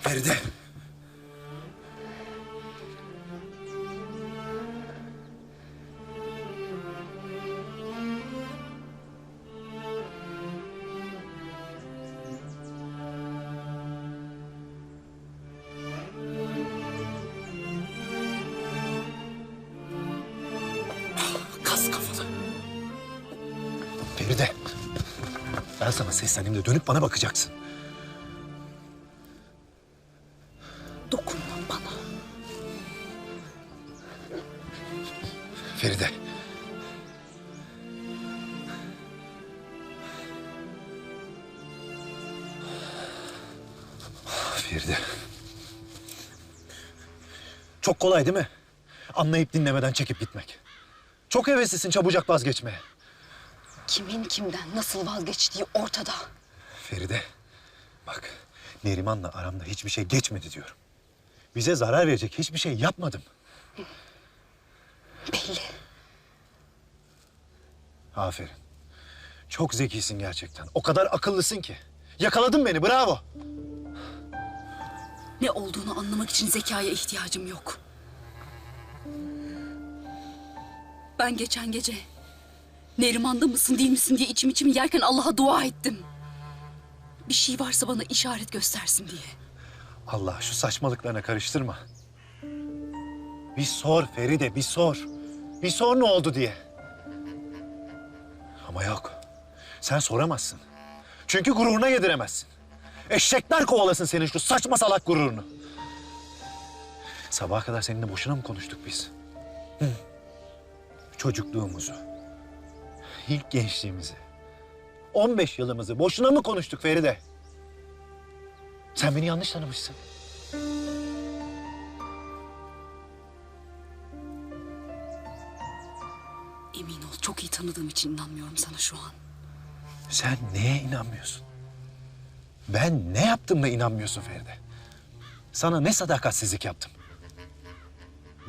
Feride. Kas kafalı. Feride. Ben sana seslendiğimde dönüp bana bakacaksın. Dokunma bana. Feride. Feride. Çok kolay değil mi? Anlayıp dinlemeden çekip gitmek. Çok heveslisin çabucak vazgeçmeye. Kimin kimden nasıl vazgeçtiği ortada. Feride, bak Neriman'la aramda hiçbir şey geçmedi diyorum. Bize zarar verecek hiçbir şey yapmadım. Belli. Aferin. Çok zekisin gerçekten. O kadar akıllısın ki. Yakaladın beni, bravo. Ne olduğunu anlamak için zekaya ihtiyacım yok. Ben geçen gece Neriman'da mısın değil misin diye içim içimi yerken Allah'a dua ettim. Bir şey varsa bana işaret göstersin diye. Allah şu saçmalıklarına karıştırma. Bir sor Feride, bir sor. Bir sor ne oldu diye. Ama yok. Sen soramazsın. Çünkü gururuna yediremezsin. Eşekler kovalasın senin şu saçma salak gururunu. Sabaha kadar seninle boşuna mı konuştuk biz? Hı? Çocukluğumuzu, ilk gençliğimizi, 15 yılımızı boşuna mı konuştuk Feride? Sen beni yanlış tanımışsın. Emin ol, çok iyi tanıdığım için inanmıyorum sana şu an. Sen neye inanmıyorsun? Ben ne yaptım da inanmıyorsun Feride? Sana ne sadakatsizlik yaptım?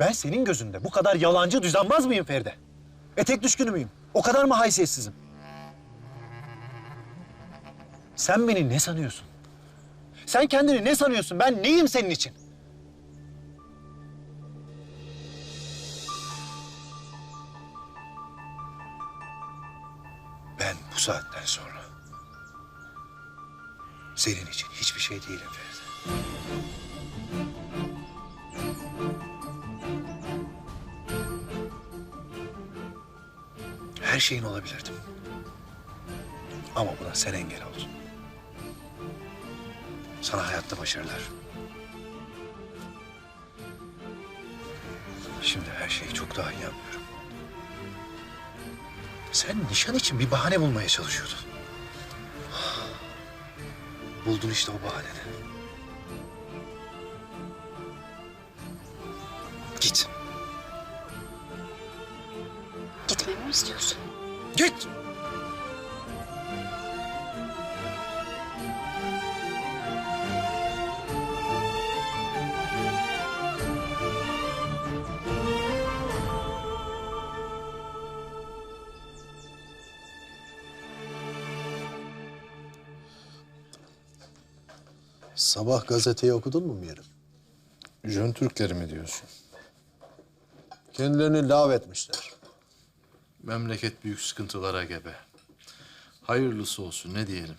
Ben senin gözünde bu kadar yalancı düzenbaz mıyım Feride? Etek düşkünü müyüm? O kadar mı haysiyetsizim? Sen beni ne sanıyorsun? Sen kendini ne sanıyorsun? Ben neyim senin için? Ben bu saatten sonra senin için hiçbir şey değilim Feride. Her şeyin olabilirdim. Ama buna sen engel oldun. Sana hayatta başarılar. Şimdi her şeyi çok daha iyi anlıyorum. Sen nişan için bir bahane bulmaya çalışıyordun. Buldun işte o bahaneni. Git. Gitmemi mi istiyorsun? Git! Sabah gazeteyi okudun mu Mirim? Jön Türkleri mi diyorsun? Kendilerini lav etmişler. Memleket büyük sıkıntılara gebe. Hayırlısı olsun ne diyelim.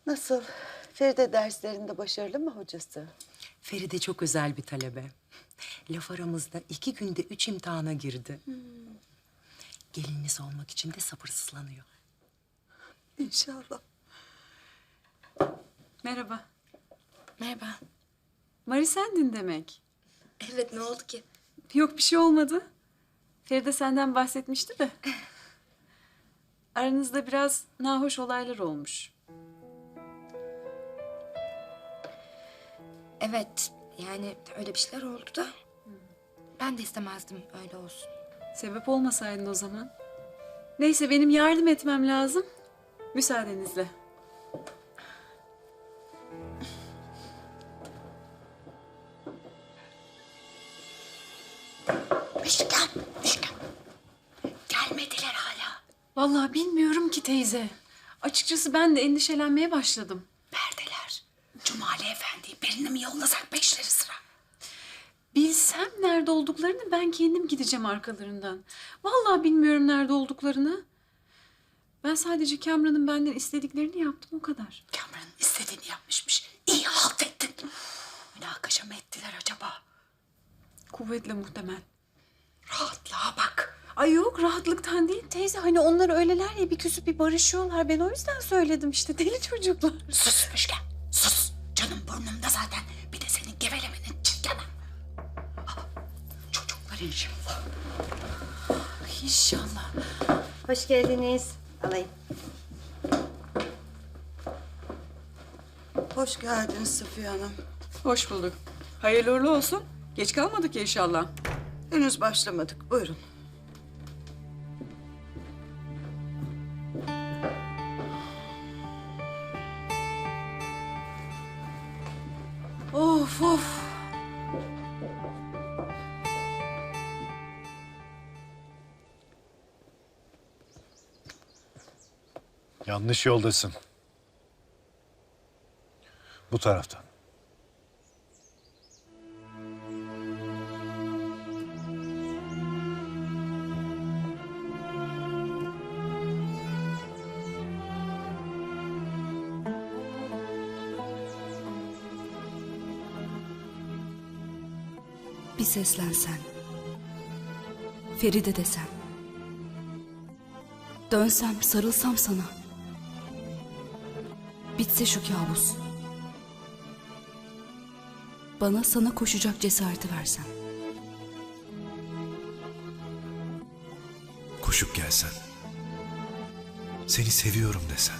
Nasıl? Feride derslerinde başarılı mı hocası? Feride çok özel bir talebe. Laf aramızda 2 günde 3 imtihana girdi. Gelininiz olmak için de sabırsızlanıyor. İnşallah. Merhaba. Merhaba. Mari sendin demek. Evet, ne oldu ki? Yok bir şey olmadı. Feride senden bahsetmişti de. Aranızda biraz nahoş olaylar olmuş. Evet, yani öyle bir şeyler oldu da... Ben de istemezdim öyle olsun. Sebep olmasaydın o zaman. Neyse benim yardım etmem lazım. Müsaadenizle. Müşken, Müşken. Gelmediler hala. Vallahi bilmiyorum ki teyze. Açıkçası ben de endişelenmeye başladım. Neredeler? Cumali Efendi'yi birini mi yollasak peşleri sıra? Bilsem nerede olduklarını ben kendim gideceğim arkalarından. Vallahi bilmiyorum nerede olduklarını. Ben sadece Kamran'ın benden istediklerini yaptım o kadar. Kamran'ın istediğini yapmışmış. İyi halt ettin. Münakaşa mı ettiler acaba? Kuvvetle muhtemel. Rahatlığa bak. Ay yok rahatlıktan değil teyze. Hani onlar öyleler ya bir küsüp bir barışıyorlar. Ben o yüzden söyledim işte deli çocuklar. Sus Müjgan, sus. Canım burnumda zaten. Bir de senin gevelemenin çingene. Çocuklar inşallah. İnşallah. Hoş geldiniz. Alayım. Hoş geldiniz Safiye Hanım. Hoş bulduk. Hayırlı uğurlu olsun. Geç kalmadık ya inşallah. Henüz başlamadık. Buyurun. Of of. Yanlış yoldasın. Bu taraftan. Bir seslensen. Feride desem. Dönsem, sarılsam sana. Bitse şu kabus. Bana sana koşacak cesareti versen. Koşup gelsen. Seni seviyorum desen.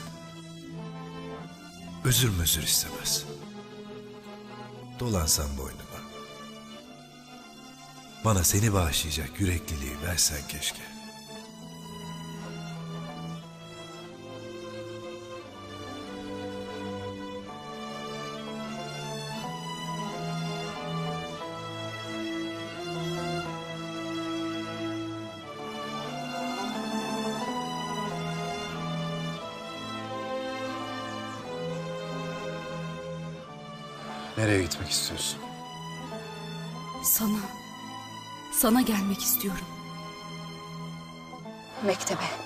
Özür istemez. Dolansan boynuma. Bana seni bağışlayacak yürekliliği versen keşke. Nereye gitmek istiyorsun? Sana. Sana gelmek istiyorum. Mektebe.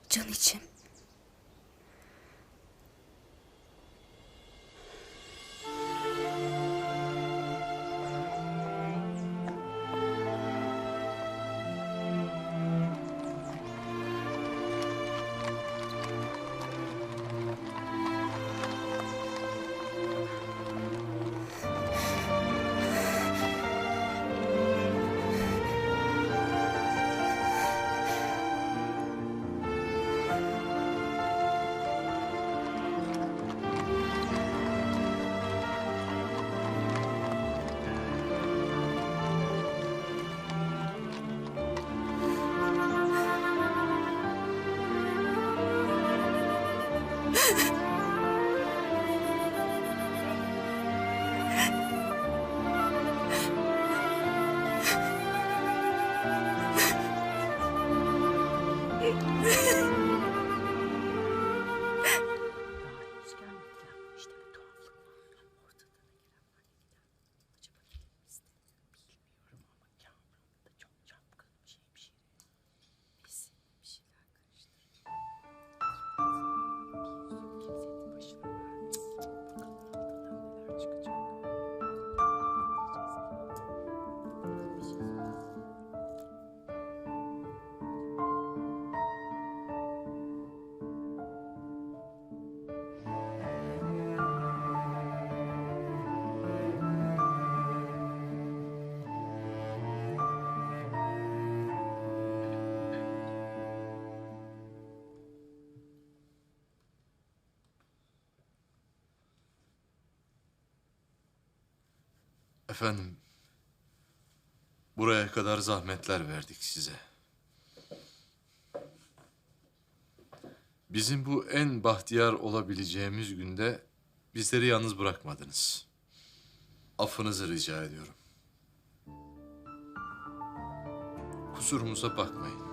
Can içim. Efendim, buraya kadar zahmetler verdik size. Bizim bu en bahtiyar olabileceğimiz günde bizleri yalnız bırakmadınız. Affınızı rica ediyorum. Kusurumuza bakmayın.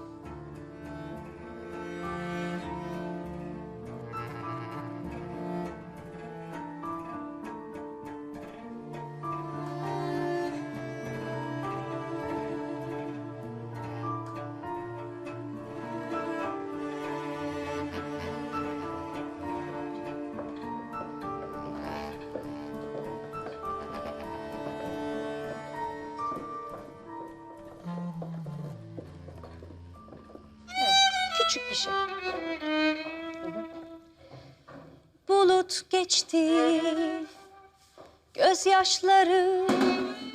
Küçük bir şey. Bulut geçti, gözyaşları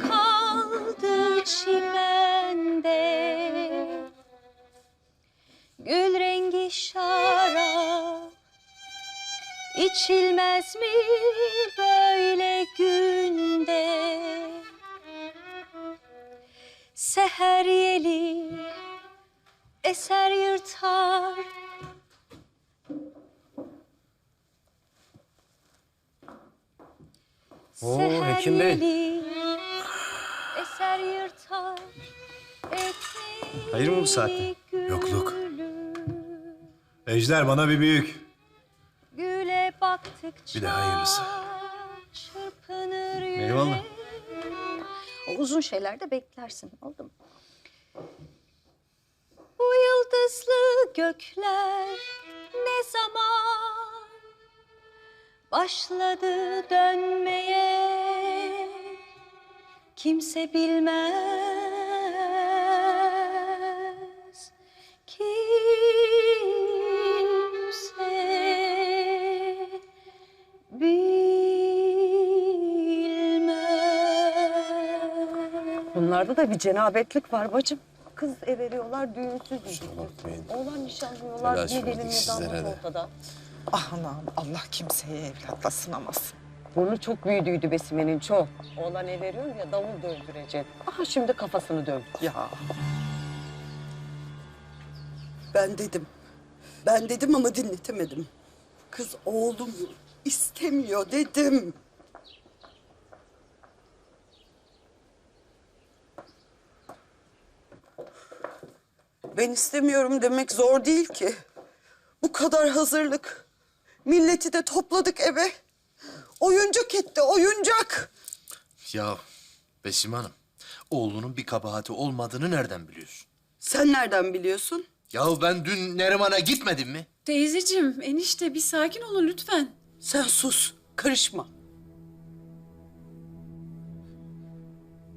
kaldı çimende. Gül rengi şarap içilmez mi böyle günde? Seher yeli eser yırtar. Hekim Bey. Yeli eser yırtar. Hayır mı bu saatte? Yokluk. Ejder bana bir büyük. Güle baktıkça Bir de hayırlısı. çırpınır yürek. Eyvallah. O uzun şeyler de beklersin, oldu mu? Bu yıldızlı gökler ne zaman başladı dönmeye, kimse bilmez, kimse bilmez. Bunlarda da bir cenabetlik var bacım. Kız everiyorlar, düğünsüz düzüksüz. Oğlan nişanlıyorlar, Telaş ne gelin verdik ne sizlere damat de. ortada. Ah anam, Allah kimseye evlatla sınamasın. Burnu çok büyüdüydü Besime'nin, çok. Oğlan everiyor ya, davul dövdürecek. Aha şimdi kafasını dövdü. Ya Ben dedim ama dinletemedim. Kız oğlum istemiyor dedim. Ben istemiyorum demek zor değil ki. Bu kadar hazırlık. Milleti de topladık eve. Oyuncak etti, oyuncak. Ya Besim Hanım, oğlunun bir kabahati olmadığını nereden biliyorsun? Sen nereden biliyorsun? Ya ben dün Neriman'a gitmedim mi? Teyzeciğim, enişte bir sakin olun lütfen. Sen sus, karışma.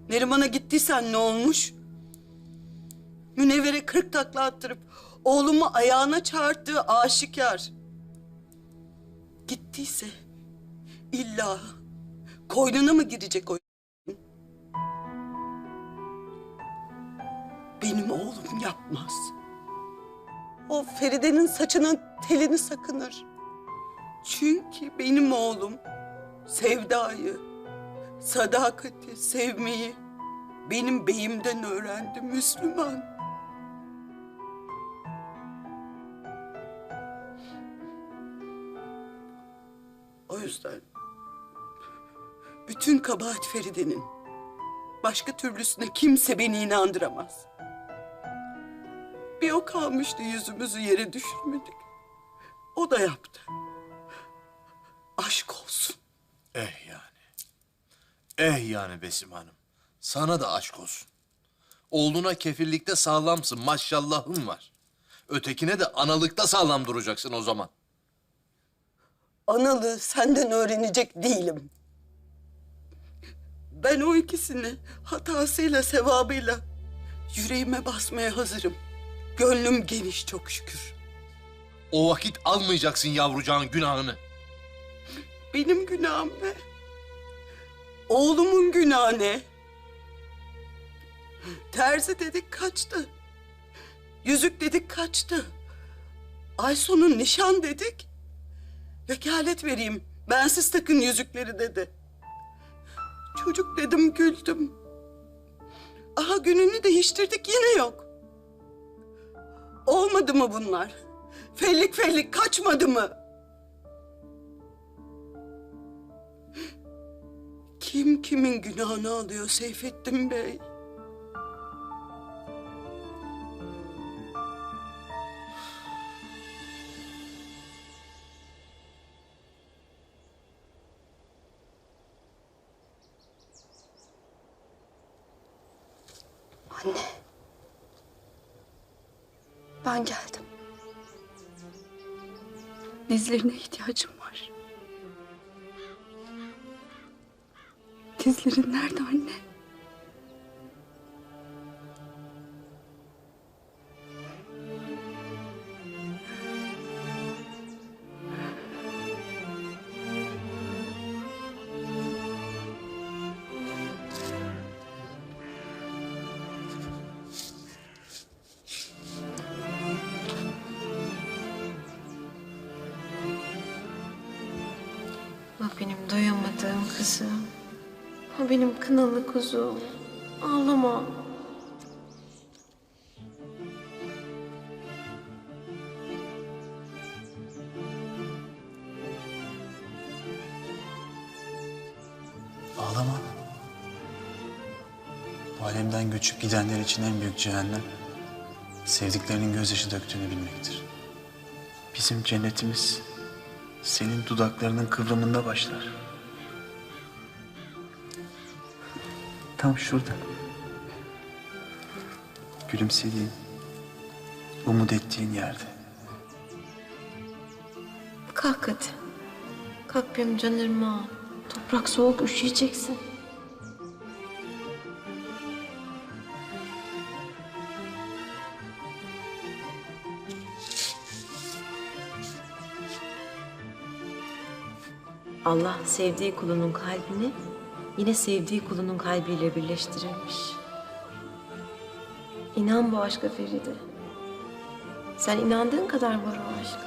Neriman'a gittiysen ne olmuş? Münevvere 40 takla attırıp oğlumu ayağına çağırttığı aşikar. Gittiyse illa koynuna mı girecek o? Benim oğlum yapmaz. O Feride'nin saçının telini sakınır. Çünkü benim oğlum sevdayı, sadakati, sevmeyi benim beyimden öğrendi Müslüman. yüzden. Bütün kabahat Feride'nin. Başka türlüsüne kimse beni inandıramaz. Bir o kalmıştı yüzümüzü yere düşürmedik. O da yaptı. Aşk olsun. Eh yani. Eh yani Besim Hanım. Sana da aşk olsun. Oğluna kefillikte sağlamsın, maşallahın var. Ötekine de analıkta sağlam duracaksın o zaman. Analığı senden öğrenecek değilim. Ben o ikisini hatasıyla, sevabıyla yüreğime basmaya hazırım. Gönlüm geniş çok şükür. O vakit almayacaksın yavrucağın günahını. Benim günahım ne? Oğlumun günahı ne? Terzi dedik kaçtı. Yüzük dedik kaçtı. Ay sonu nişan dedik. Vekalet vereyim, bensiz takın yüzükleri dedi. Çocuk dedim, güldüm. Aha gününü değiştirdik, yine yok. Olmadı mı bunlar? Fellik fellik kaçmadı mı? Kim kimin günahını alıyor Seyfettin Bey? Anne. Ben geldim. Dizlerine ihtiyacım var. Dizlerin nerede anne? O benim doyamadığım kızım. O benim kınalı kuzum. Ağlama. Ağlama. Bu alemden göçüp gidenler için en büyük cehennem, sevdiklerinin gözyaşı döktüğünü bilmektir. Bizim cennetimiz senin dudaklarının kıvrımında başlar. Tam şurada. Gülümsediğin, umut ettiğin yerde. Kalk hadi. Kalk benim canırma al. Toprak soğuk, üşüyeceksin. Allah sevdiği kulunun kalbini yine sevdiği kulunun kalbiyle birleştirirmiş. İnan bu aşka Feride. Sen inandığın kadar var o aşk.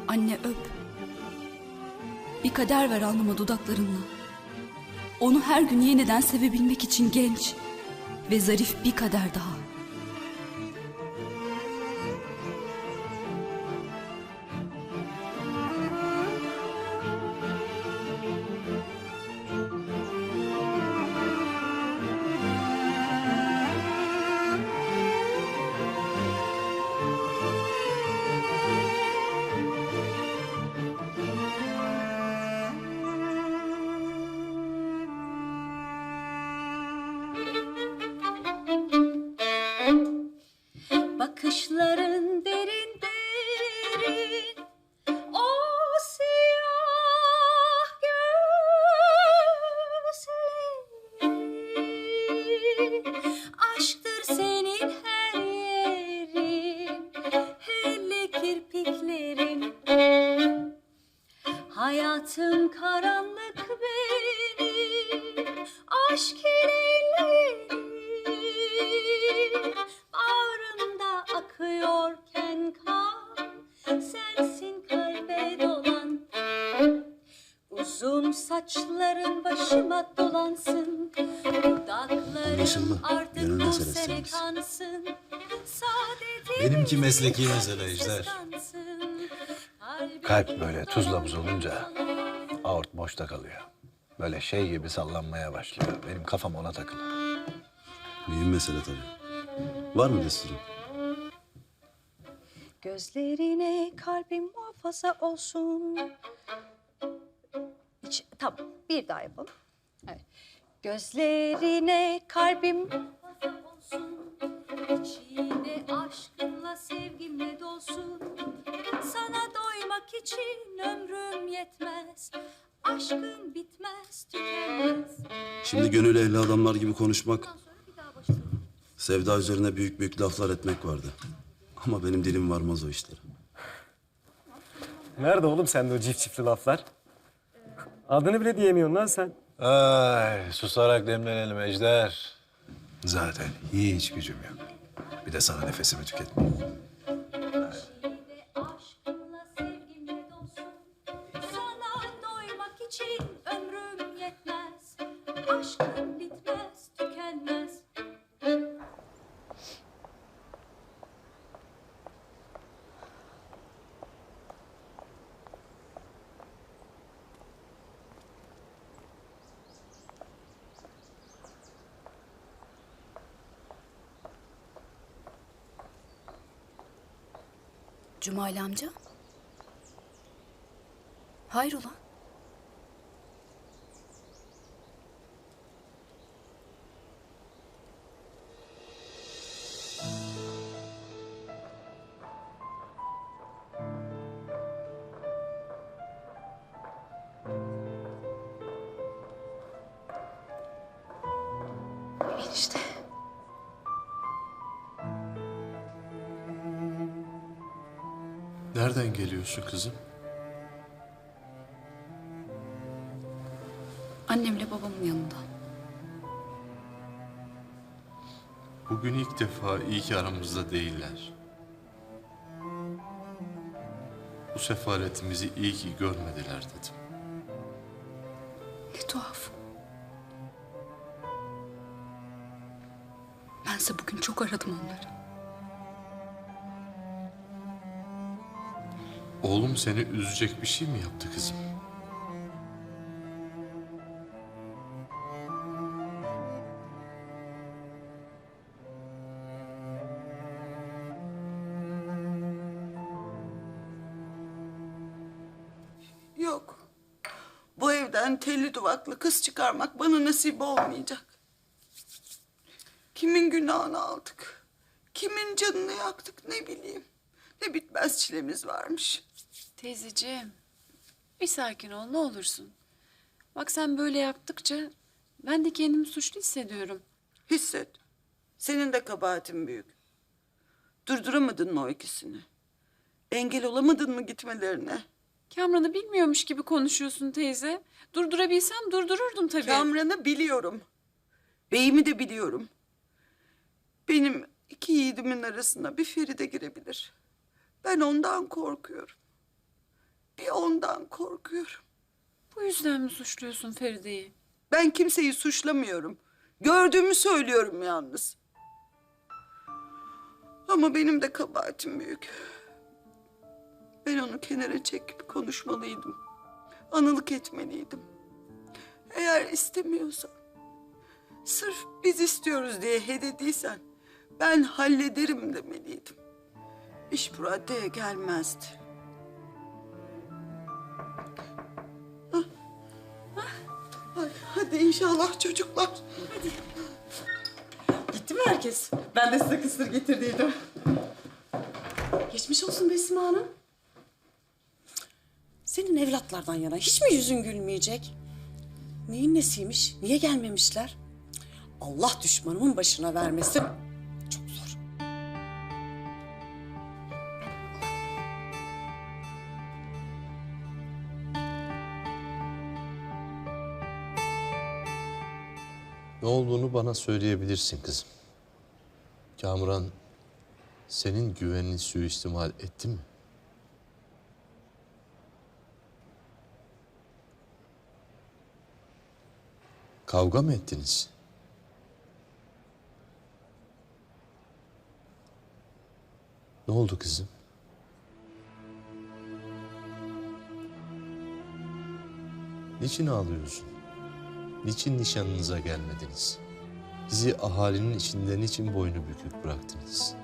Anne öp. Bir kader ver alnıma dudaklarınla. Onu her gün yeniden sevebilmek için genç ve zarif bir kader daha. Hayatım karanlık benim, aşk ileri bağrımda akıyorken kan, sensin kalbe dolan. Uzun saçların başıma dolansın, dudaklarım artık Gönül bu meselesi sene miyiz? kansın. Saadetimiz Benimki mesleki mesele Ejder. sızlansın. Kalp böyle tuzla buz olunca aort boşta kalıyor. Böyle şey gibi sallanmaya başlıyor. Benim kafam ona takılı. Mühim mesele tabii. Var mı destur? Gözlerine kalbim muhafaza olsun. Tamam, bir daha yapalım. Evet. Gözlerine kalbim muhafaza olsun. İçine aşkınla, sevgimle dolsun. Sana doymak için ömrüm yetmez. Aşkım bitmez, tükenmez. Şimdi gönül ehli adamlar gibi konuşmak, sevda üzerine büyük büyük laflar etmek vardı. Ama benim dilim varmaz o işlere. Nerede oğlum sende o çiftli laflar? Adını bile diyemiyorsun lan sen. Ay, susarak demlenelim Ejder. Zaten hiç gücüm yok. Bir de sana nefesimi tüketmeyeyim. Aşkınla, sevgimle dolsun. Sana doymak için ömrüm yetmez. Aşkım bitmez, tükenmez. Cumali amca? Hayrola? Enişte. Nereden geliyorsun kızım? Annemle babamın yanında. Bugün ilk defa iyi ki aramızda değiller. Bu sefaletimizi iyi ki görmediler dedim. Ne tuhaf. Bense bugün çok aradım onları. Oğlum seni üzecek bir şey mi yaptı kızım? Yok. Bu evden telli duvaklı kız çıkarmak bana nasip olmayacak. Kimin günahını aldık? Kimin canını yaktık ne bileyim. Ne bitmez çilemiz varmış. Teyzeciğim, bir sakin ol ne olursun. Bak sen böyle yaptıkça ben de kendimi suçlu hissediyorum. Hisset. Senin de kabahatin büyük. Durduramadın mı o ikisini? Engel olamadın mı gitmelerine? Kamran'ı bilmiyormuş gibi konuşuyorsun teyze. Durdurabilsem durdururdum tabii. Kamran'ı biliyorum. Beyimi de biliyorum. Benim iki yiğidimin arasına bir Feride girebilir. Ben ondan korkuyorum. Bir ondan korkuyorum. Bu yüzden mi suçluyorsun Feride'yi? Ben kimseyi suçlamıyorum. Gördüğümü söylüyorum yalnız. Ama benim de kabahatim büyük. Ben onu kenara çekip konuşmalıydım. Anılık etmeliydim. Eğer istemiyorsan, sırf biz istiyoruz diye he dediysen, ben hallederim demeliydim. İş bu raddeye gelmezdi. Hadi inşallah çocuklar. Hadi. Gitti mi herkes? Ben de size kısır getirdiydim. Geçmiş olsun Besime Hanım. Senin evlatlardan yana hiç mi yüzün gülmeyecek? Neyin nesiymiş? Niye gelmemişler? Allah düşmanımın başına vermesin. Çok zor. Ne olduğunu bana söyleyebilirsin kızım. Kamuran senin güvenini suistimal etti mi? Kavga mı ettiniz? Ne oldu kızım? Niçin ağlıyorsun? Niçin nişanınıza gelmediniz? Bizi ahalinin içinde niçin boynu bükük bıraktınız?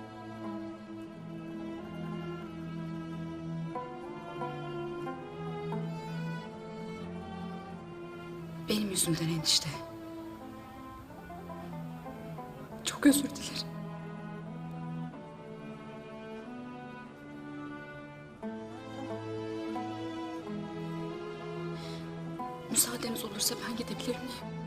Benim yüzümden enişte. Çok özür dilerim. Müsaadeniz olursa ben gidebilir miyim?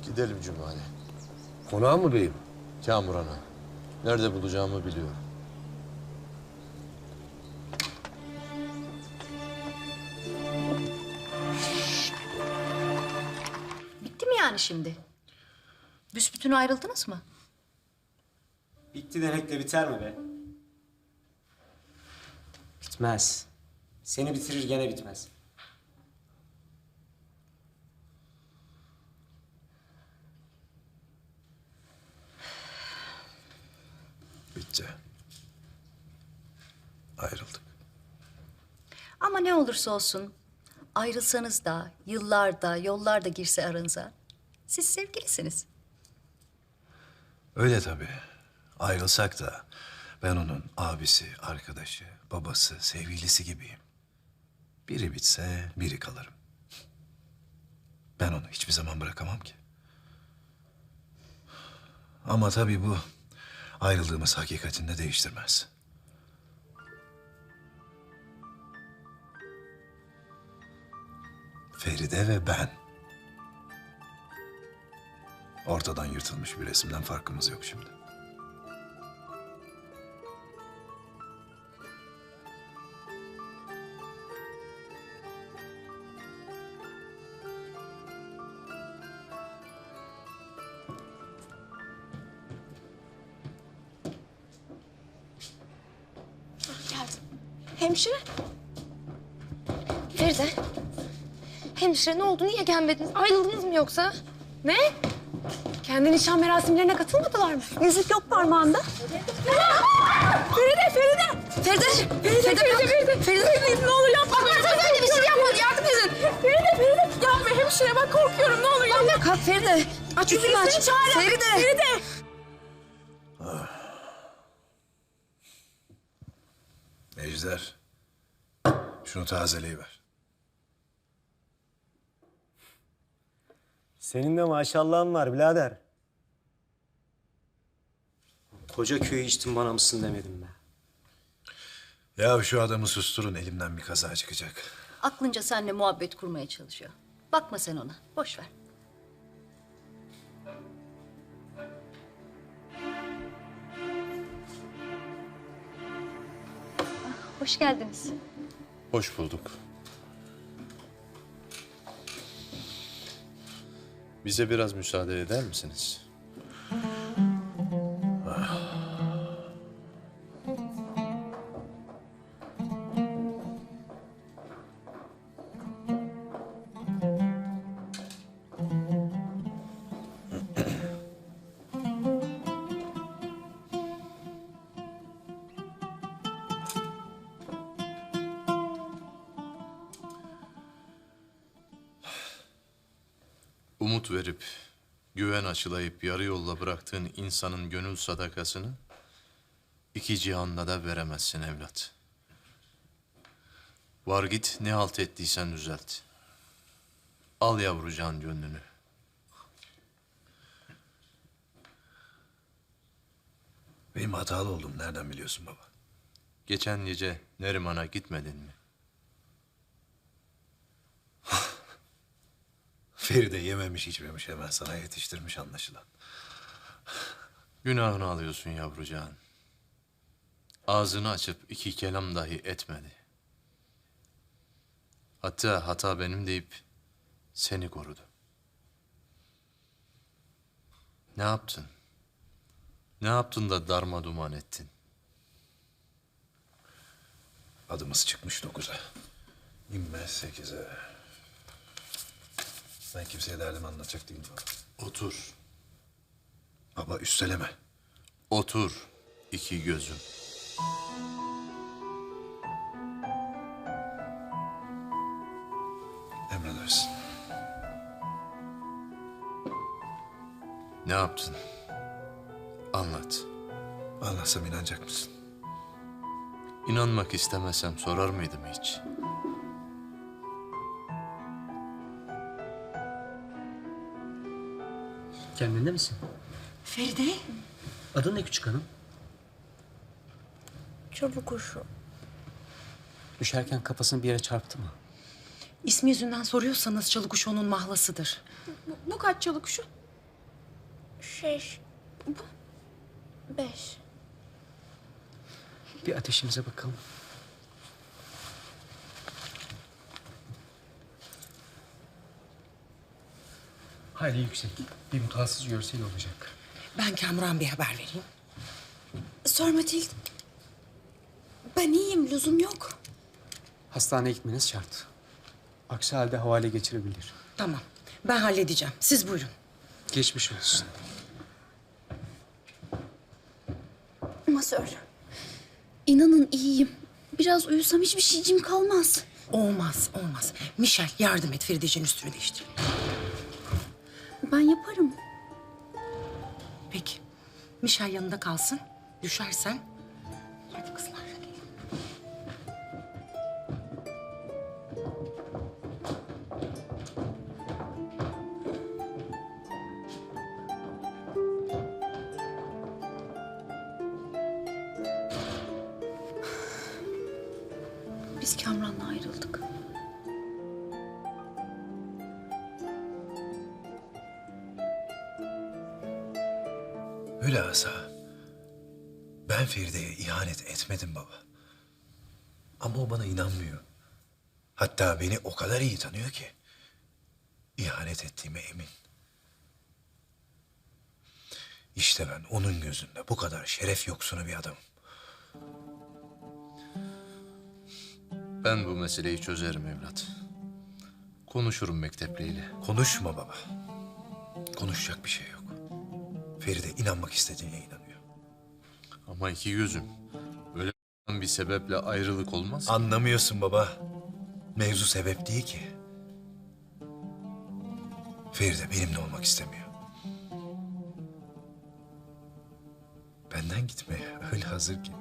Gidelim Cumali. Konağa mı beyim? Kamuran'a. Nerede bulacağımı biliyorum. Bitti mi yani şimdi? Büsbütün ayrıldınız mı? Bitti demek de biter mi be? Bitmez. Seni bitirir gene bitmez. Bitti. Ayrıldık. Ama ne olursa olsun ayrılsanız da yıllarda yollar da girse aranıza siz sevgilisiniz. Öyle tabii. Ayrılsak da ben onun abisi, arkadaşı, babası, sevgilisi gibiyim. Biri bitse biri kalırım. Ben onu hiçbir zaman bırakamam ki. Ama tabii bu ayrıldığımız hakikatini de değiştirmez. Feride ve ben. Ortadan yırtılmış bir resimden farkımız yok şimdi. Geldim. Hemşire. Feride. Hemşire ne oldu? Niye gelmediniz? Ayrıldınız mı yoksa? Ne? Kendi nişan merasimlerine katılmadılar mı? Yüzük yok parmağında. Feride, Feride. Feride, ne olur yapma. Bak ben öyle bir şey yapmadım. Yardım edin. Feride. Yapma hemşire bak korkuyorum. Ne olur yapma. Kalk Feride. Aç yüzünü aç. Feride. Ejder, şunu tazeleyiver. Senin de maşallahın var birader. Koca köyü içtim bana mısın demedim be. Ya şu adamı susturun, elimden bir kaza çıkacak. Aklınca seninle muhabbet kurmaya çalışıyor. Bakma sen ona. Boş ver. Hoş geldiniz. Hoş bulduk. Bize biraz müsaade eder misiniz? Umut verip, güven aşılayıp yarı yolda bıraktığın insanın gönül sadakasını iki cihanda da veremezsin evlat. Var git ne halt ettiysen düzelt. Al yavrucağın gönlünü. Benim hatalı olduğumu nereden biliyorsun baba? Geçen gece Neriman'a gitmedin mi? Feride yememiş içmemiş hemen sana yetiştirmiş anlaşılan. Günahını alıyorsun yavrucağın. Ağzını açıp iki kelam dahi etmedi. Hatta hata benim deyip seni korudu. Ne yaptın? Ne yaptın da darma duman ettin? Adımız çıkmış 9'a. İnmez 8'e. Ben kimseye derdimi anlatacak değilim baba. Otur. Baba üsteleme. Otur iki gözüm. Emredersin. Ne yaptın? Anlat. Anlatsam inanacak mısın? İnanmak istemesem sorar mıydım hiç? Kendinde misin? Feride. Adın ne küçük hanım? Çabuk kuşu. Düşerken kafasını bir yere çarptı mı? İsmi yüzünden soruyorsanız Çalıkuş onun mahlasıdır. Bu kaç çalı kuşu? 6. Bu 5. Bir ateşimize bakalım. Hayli yüksek. Bir mutasız görsel olacak. Ben Kamuran bir haber vereyim. Sor Matilde. Ben iyiyim, lüzum yok. Hastaneye gitmeniz şart. Aksi halde havale geçirebilir. Tamam. Ben halledeceğim. Siz buyurun. Geçmiş olsun. Masör. İnanın iyiyim. Biraz uyusam hiçbir şeycim kalmaz. Olmaz, olmaz. Michel yardım et Feride'cinin üstünü değiştir. Ben yaparım. Peki. Michel yanında kalsın. Düşersen. Hadi kızlar. Biz Kamran'la ayrıldık. Hülasa, ben Feride'ye ihanet etmedim baba. Ama o bana inanmıyor. Hatta beni o kadar iyi tanıyor ki ihanet ettiğime emin. İşte ben onun gözünde bu kadar şeref yoksunu bir adamım. Ben bu meseleyi çözerim evlat. Konuşurum mektepliyle. Konuşma baba. Konuşacak bir şey yok. Feride inanmak istediğine inanıyor. Ama iki gözüm. Böyle bir sebeple ayrılık olmaz. Anlamıyorsun baba. Mevzu sebep değil ki. Feride benimle olmak istemiyor. Benden gitmeye öyle hazır ki.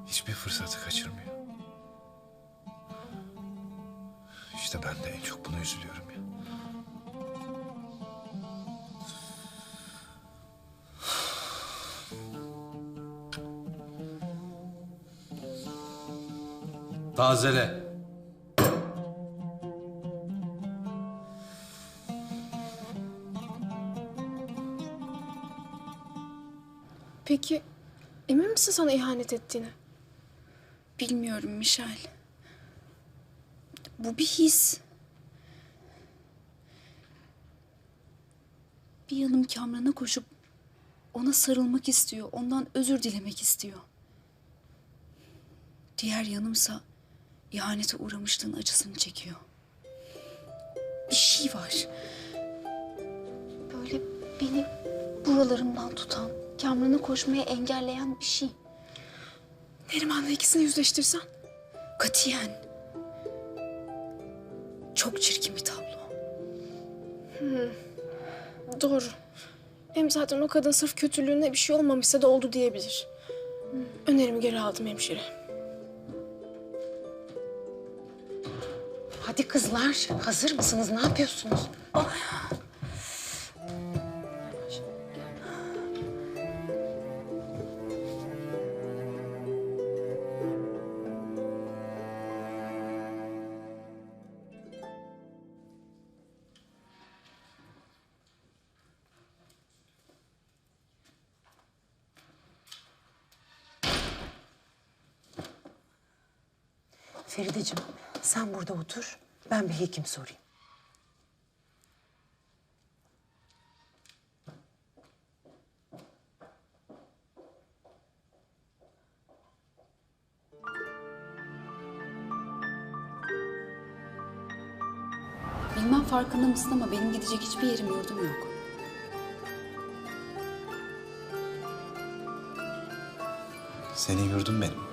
Hiçbir fırsatı kaçırmıyor. İşte ben de en çok buna üzülüyorum ya. Tazele. Peki emin misin sana ihanet ettiğine? Bilmiyorum Michel. Bu bir his. Bir yanım Kamran'a koşup ona sarılmak istiyor. Ondan özür dilemek istiyor. Diğer yanımsa ihanete uğramışlığın acısını çekiyor. Bir şey var. Böyle beni buralarımdan tutan, Kamran'a koşmaya engelleyen bir şey. Neriman'la ikisini yüzleştirsen. Katiyen. Çok çirkin bir tablo. Doğru. Hem zaten o kadın sırf kötülüğüne bir şey olmamışsa da oldu diyebilir. Önerimi geri aldım hemşire. Hadi kızlar, hazır mısınız? Ne yapıyorsunuz? Ferideciğim, sen burada otur. Ben bir hekim sorayım. Bilmem farkında mısın ama benim gidecek hiçbir yerim yurdum yok. Senin yurdun benim.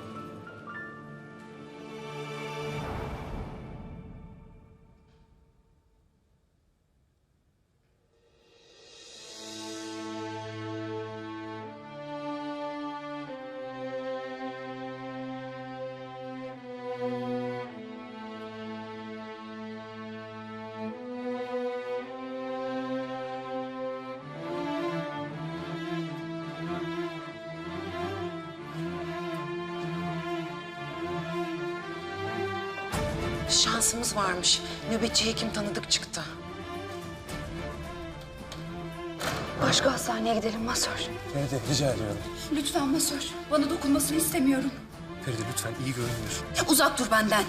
Şansımız varmış. Nöbetçi hekim tanıdık çıktı. Başka hastaneye gidelim masör. Feride rica ediyorum. Lütfen masör. Bana dokunmasını istemiyorum. Feride lütfen iyi görünmüyorsun. Uzak dur benden.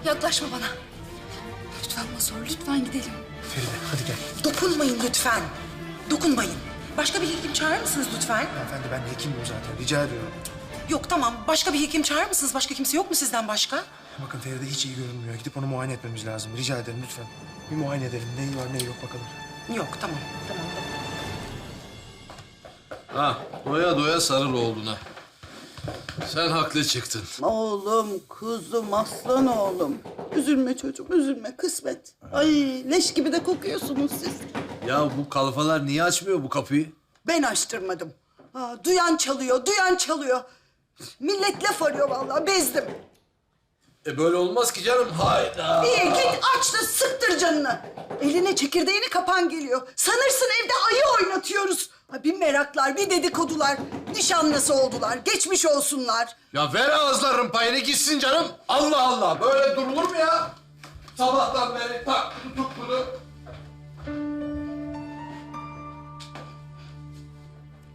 Yaklaşma bana. Lütfen masör, lütfen gidelim. Feride hadi gel. Dokunmayın lütfen. Dokunmayın. Başka bir hekim çağırır mısınız lütfen? Hanımefendi ben hekimim zaten. Rica ediyorum. Yok tamam. Başka bir hekim çağırır mısınız? Başka kimse yok mu sizden başka? Bakın Feride hiç iyi görünmüyor. Gidip onu muayene etmemiz lazım. Rica ederim lütfen. Bir muayene edelim. Neyi var neyi yok bakalım. Yok tamam. Tamam. Ha, doya doya sarıl oğluna. Sen haklı çıktın. Oğlum, kuzum, aslan oğlum. Üzülme çocuğum, üzülme. Kısmet. Ay leş gibi de kokuyorsunuz siz. Ya bu kalfalar niye açmıyor bu kapıyı? Ben açtırmadım. Ha, duyan çalıyor, duyan çalıyor. Millet laf arıyor vallahi, bezdim. Böyle olmaz ki canım. Hayda. İyi git aç da sıktır canını. Eline çekirdeğini kapan geliyor. Sanırsın evde ayı oynatıyoruz. Ha, bir meraklar, bir dedikodular. Nişanlısı oldular, geçmiş olsunlar. Ya ver ağızların payını gitsin canım. Allah Allah. Böyle durulur mu ya? Sabahtan beri tak tutuk bunu.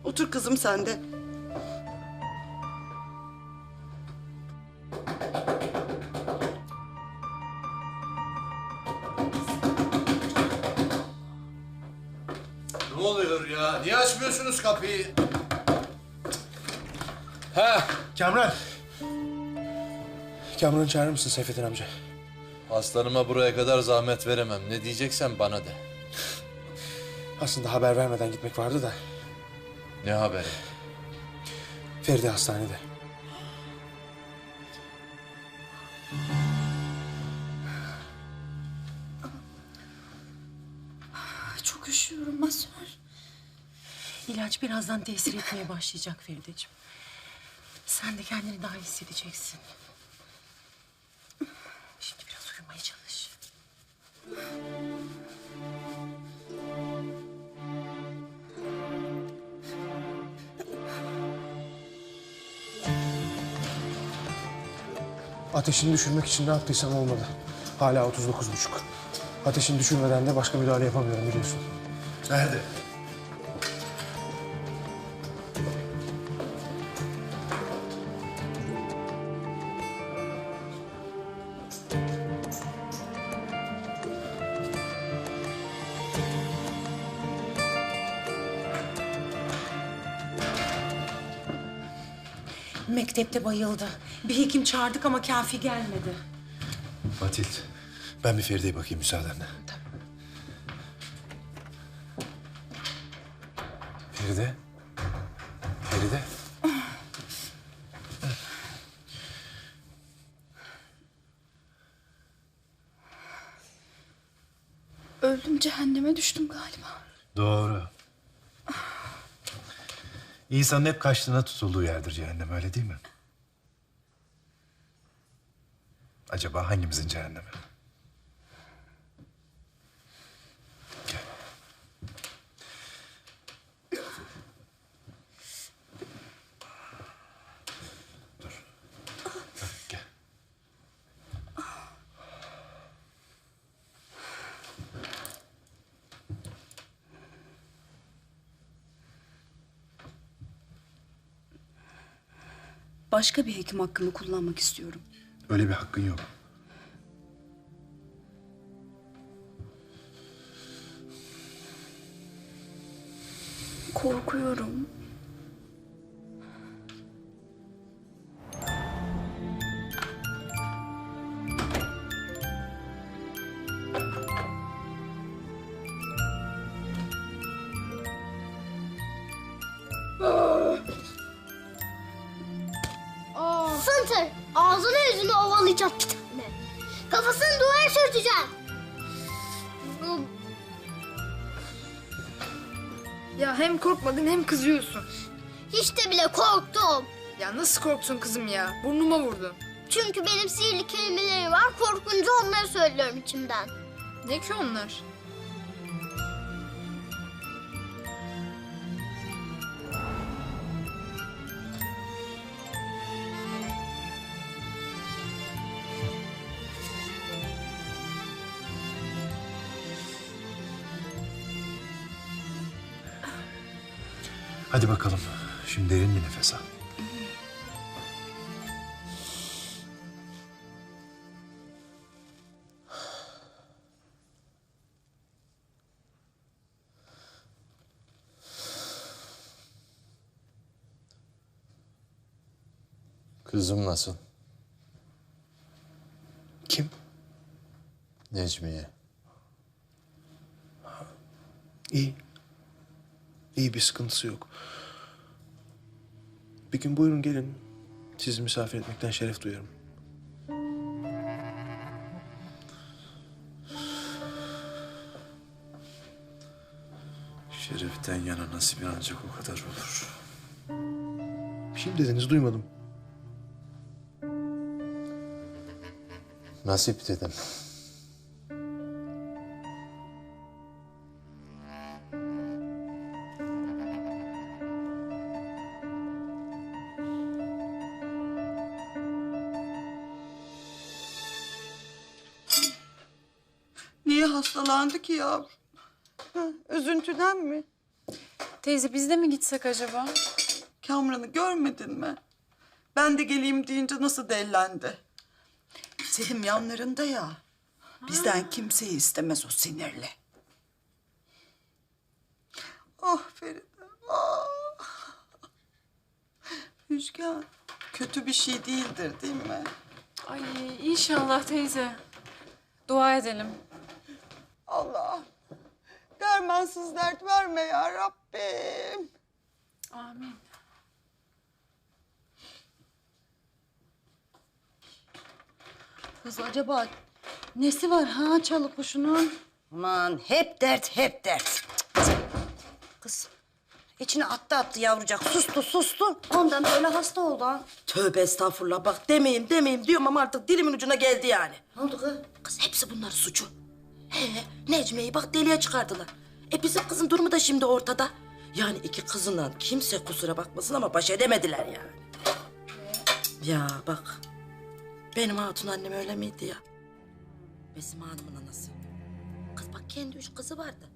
Otur kızım sen de. Ne oluyor ya? Niye açmıyorsunuz kapıyı? Ha? Kamran. Kamran'ı çağırır mısın Seyfettin amca? Aslanıma buraya kadar zahmet veremem. Ne diyeceksen bana de. Aslında haber vermeden gitmek vardı da. Ne haberi? Feride hastanede. Çok üşüyorum masör. İlaç birazdan tesir etmeye başlayacak Ferideciğim. Sen de kendini daha iyi hissedeceksin. Şimdi biraz uyumaya çalış. Ateşini düşürmek için ne yaptıysam olmadı. Hala 39,5. Ateşini düşürmeden de başka müdahale yapamıyorum biliyorsun. Nerede? Mektepte bayıldı. Bir hekim çağırdık ama kafi gelmedi. Matild, ben bir Feride'ye bakayım müsaadenle. Feride. Feride. Öldü mü? Cehenneme düştüm galiba. Doğru. İnsanın hep kaçtığına tutulduğu yerdir cehennem, öyle değil mi? Acaba hangimizin cehennemi? Gel. Dur. Heh, gel. Başka bir hekim hakkımı kullanmak istiyorum. Öyle bir hakkın yok. Korkuyorum. Sıntır, ağzını yüzünü ovalayacağım bir tane. Kafasını duvara sürteceğim. Ya hem korkmadın hem kızıyorsun. Hiç de bile korktum. Ya nasıl korktun kızım ya? Burnuma vurdun. Çünkü benim sihirli kelimelerim var. Korkunca onları söylüyorum içimden. Ne ki onlar? Hadi bakalım. Şimdi derin bir nefes al. Kızım nasıl? Kim? Necmiye. İyi. İyi, bir sıkıntısı yok. Bir gün buyurun gelin. Sizi misafir etmekten şeref duyarım. Şereften yana nasibin ancak o kadar olur. Bir şey mi dediniz, duymadım. Nasip dedim. Niye hastalandı ki yavrum? Üzüntüden mi? Teyze biz de mi gitsek acaba? Kamran'ı görmedin mi? Ben de geleyim deyince nasıl dellendi. Selim yanlarında ya. Bizden kimseyi istemez o sinirli. Ah Feride, ah. Müjgan, kötü bir şey değildir değil mi? Ay inşallah teyze. Dua edelim. Allah, dermansız dert verme ya Rabbim. Amin. Kız acaba nesi var ha çalı kuşunun? Aman hep dert, hep dert. Kız içine attı yavrucak. Sustu. Ondan böyle hasta oldu ha. Tövbe estağfurullah, bak demeyeyim diyorum ama artık dilimin ucuna geldi yani. Ne oldu kız? Kız hepsi bunların suçu. He, Necmiye'yi bak deliye çıkardılar. Bizim kızın durumu da şimdi ortada. Yani iki kızından kimse kusura bakmasın ama baş edemediler yani. Ya bak, benim hatun annem öyle miydi ya? Besim Hanım'ın anası. Kız bak kendi 3 kızı vardı.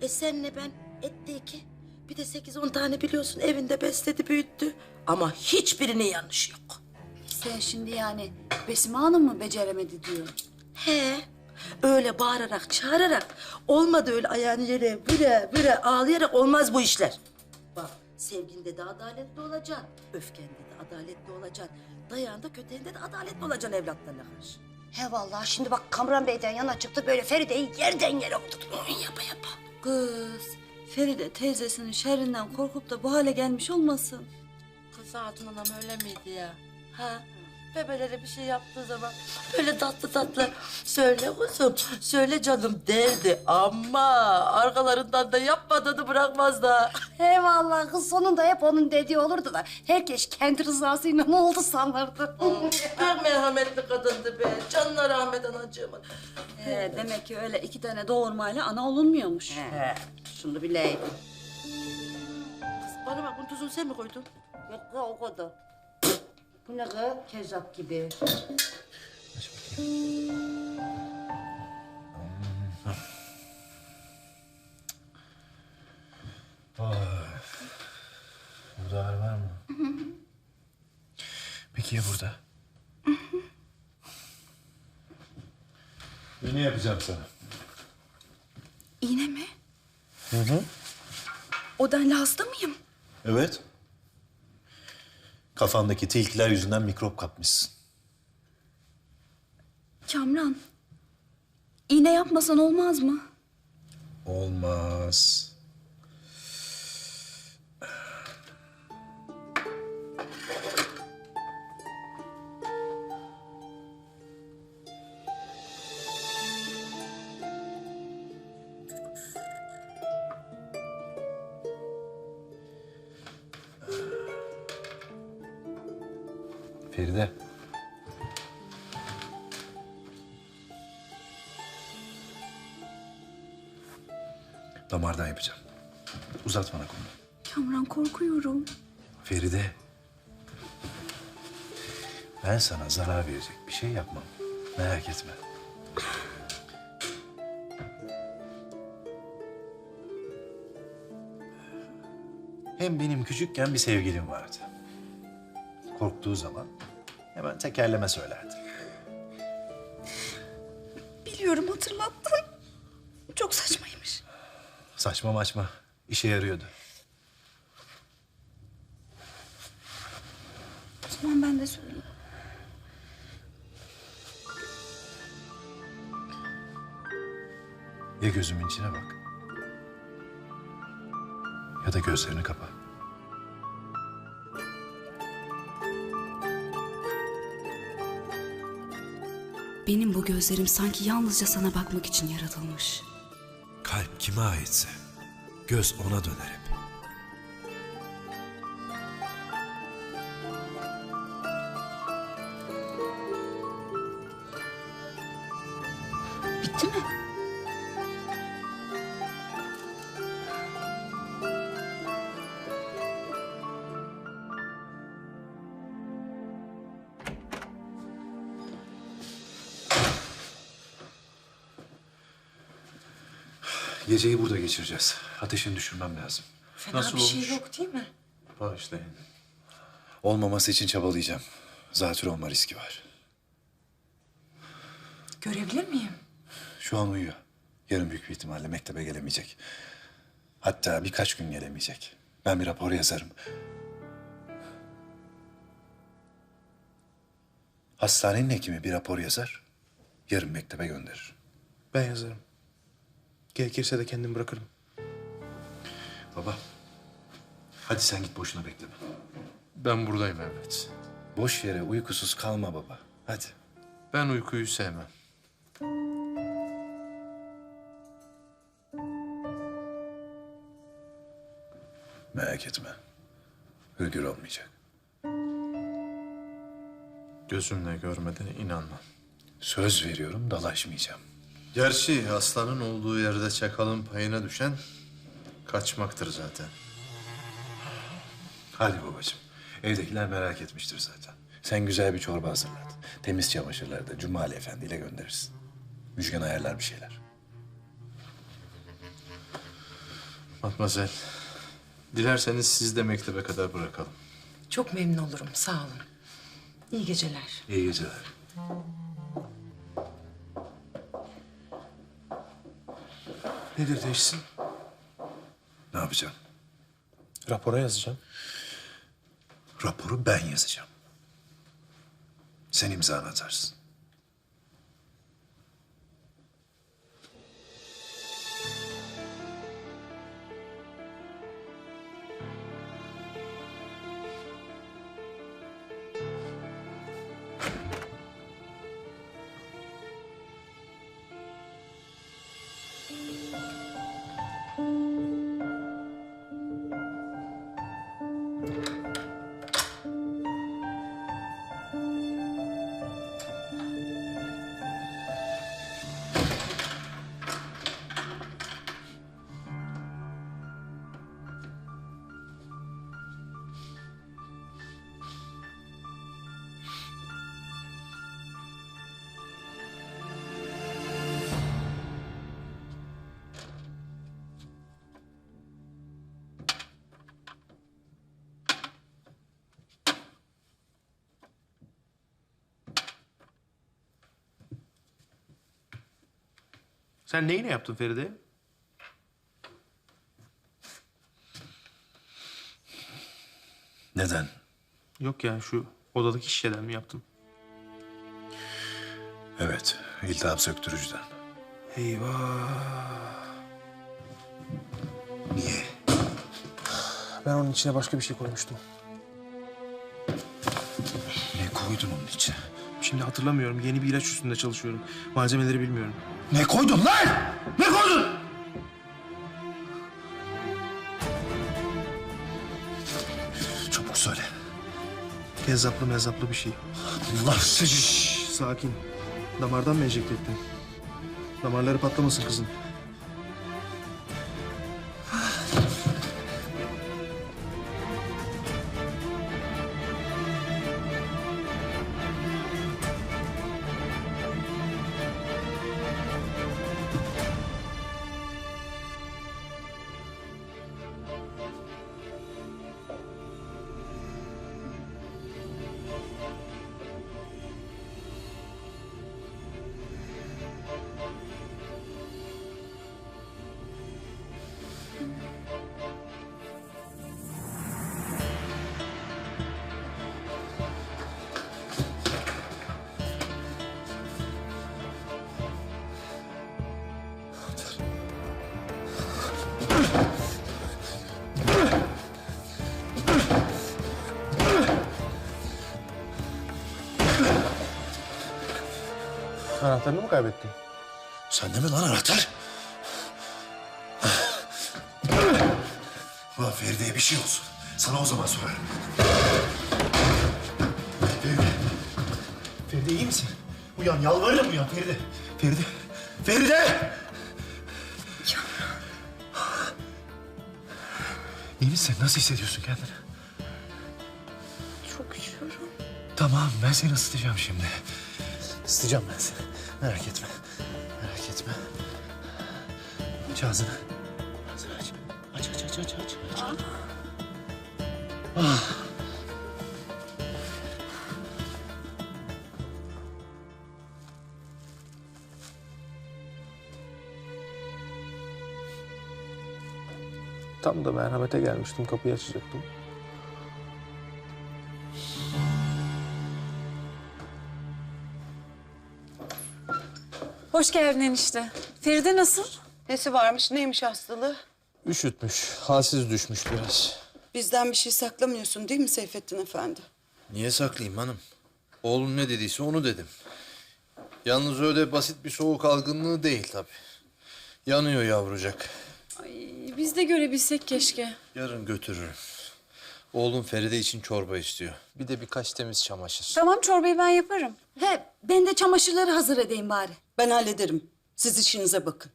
Senle ben etti 2. Bir de 8-10 tane biliyorsun evinde besledi büyüttü. Ama hiçbirinin yanlışı yok. Sen şimdi yani Besime Hanım mı beceremedi diyor? He, öyle bağırarak, çağırarak olmadı, öyle ayağını yere vire ağlayarak olmaz bu işler. Bak, sevginde de adaletli olacaksın, öfkende de adaletli olacaksın, dayağında köteğinde de adaletli olacaksın evlatlarına karşı. He vallahi şimdi bak Kamran Bey'den yana çıktı böyle Feride'yi yerden yere oturdu. Yapa. Kız, Feride teyzesinin şerrinden korkup da bu hale gelmiş olmasın? Kız hatun anam öyle miydi ya? Ha? bebeleri bir şey yaptığı zaman böyle tatlı tatlı söyle kuzum, söyle canım derdi ama arkalarından da yapmadığını bırakmaz da. Eyvallah kız, sonunda hep onun dediği olurdu da herkes kendi rızasıyla ne oldu sanırdı. Çok merhametli kadındı be. Canına rahmet anacığımın. Demek ki öyle 2 tane doğurmayla ana olunmuyormuş. Şunu bileydim. Kız bana bak, bunun tuzunu sen mi koydun? Yok kız, o kadar. Bu ne kız? Kezzap gibi. Burada ağrı var mı? Peki ya burada? Ne yapacağım sana? İğne mi? Hı hı. O denli hasta mıyım? Evet. Kafandaki tilkiler yüzünden mikrop kapmışsın. Kamran, iğne yapmasan olmaz mı? Olmaz. Feride. Damardan yapacağım. Uzat bana kolunu. Kamran, korkuyorum. Feride. Ben sana zarar verecek bir şey yapmam. Merak etme. Hem benim küçükken bir sevgilim vardı. Korktuğu zaman hemen tekerleme söylerdi. Biliyorum, hatırlattın. Çok saçmaymış. Saçma maçma. İşe yarıyordu. O zaman ben de söyleyeyim. Ya gözümün içine bak. Ya da gözlerini kapa. Benim bu gözlerim sanki yalnızca sana bakmak için yaratılmış. Kalp kime aitse göz ona döner hep. Bitti mi? Geceyi burada geçireceğiz. Ateşini düşürmem lazım. Fena bir şey yok değil mi? Bağışlayın. Olmaması için çabalayacağım. Zatürre olma riski var. Görebilir miyim? Şu an uyuyor. Yarın büyük bir ihtimalle mektebe gelemeyecek. Hatta birkaç gün gelemeyecek. Ben bir rapor yazarım. Hastanenin hekimi bir rapor yazar. Yarın mektebe gönderir. Ben yazarım. Gerekirse de kendim bırakırım. Baba. Hadi sen git, boşuna bekleme. Ben buradayım evlat. Boş yere uykusuz kalma baba. Hadi. Ben uykuyu sevmem. Merak etme. Hürgür olmayacak. Gözümle görmeden inanmam. Söz veriyorum, dalaşmayacağım. Gerçi aslanın olduğu yerde çakalın payına düşen kaçmaktır zaten. Hadi babacığım. Evdekiler merak etmiştir zaten. Sen güzel bir çorba hazırlat. Temiz çamaşırları da Cumali Efendi ile gönderirsin. Müjgan ayarlar bir şeyler. Matmazel, dilerseniz siz de mektebe kadar bırakalım. Çok memnun olurum. Sağ olun. İyi geceler. İyi geceler. Nedir teşhisin? Ne yapacağım? Rapora yazacağım. Raporu ben yazacağım. Sen imzanı atarsın. Sen neyine yaptın Feride? Neden? Yok ya, şu odadaki şişeden mi yaptın? Evet, iltihap söktürücüden. Eyvah. Niye? Ben onun içine başka bir şey koymuştum. Ne koydun onun içine? Şimdi hatırlamıyorum. Yeni bir ilaç üstünde çalışıyorum. Malzemeleri bilmiyorum. Ne koydun lan? Ne koydun? Çabuk söyle. Kezzaplı mezzaplı bir şey. Allah Şşş, sakin. Damardan mı enjekte ettin? Damarları patlamasın kızın. Anahtarını mı kaybettin? Sende mi lan anahtar? Ulan Feride'ye bir şey olsun. Sana o zaman sorarım. Feride. Feride iyi misin? Uyan, yalvarırım uyan Feride. Feride. Feride! İyi misin? Nasıl hissediyorsun kendini? Çok üşüyorum. Tamam, ben seni ısıtacağım şimdi. Isıtacağım ben seni. Merak etme. Merak etme. Aç ağzını. Ağzını aç. Aç. Ah. Tam da merhamete gelmiştim. Kapıyı açacaktım. Hoş geldin enişte. Feride nasıl? Nesi varmış, neymiş hastalığı? Üşütmüş, halsiz düşmüş biraz. Bizden bir şey saklamıyorsun değil mi Seyfettin Efendi? Niye saklayayım hanım? Oğlum ne dediyse onu dedim. Yalnız öyle basit bir soğuk algınlığı değil tabii. Yanıyor yavrucak. Biz de görebilsek keşke. Yarın götürürüm. Oğlum Feride için çorba istiyor. Bir de birkaç temiz çamaşır. Tamam, çorbayı ben yaparım. He, ben de çamaşırları hazır edeyim bari. Ben hallederim. Siz işinize bakın.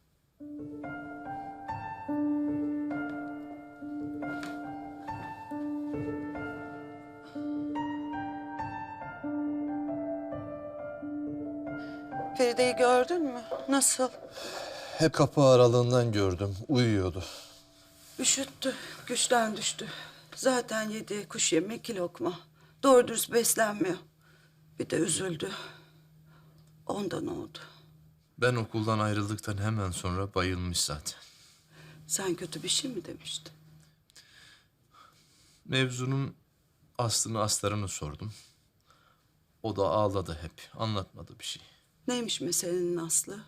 Feride'yi gördün mü? Nasıl? Hep kapı aralığından gördüm. Uyuyordu. Üşüttü, güçten düştü. Zaten yedi kuş yemi 2 lokma. Doğru dürüst beslenmiyor. Bir de üzüldü. Ondan oldu. Ben okuldan ayrıldıktan hemen sonra bayılmış zaten. Sen kötü bir şey mi demiştin? Mevzunun aslını astarını sordum. O da ağladı hep. Anlatmadı bir şey. Neymiş meselenin aslı?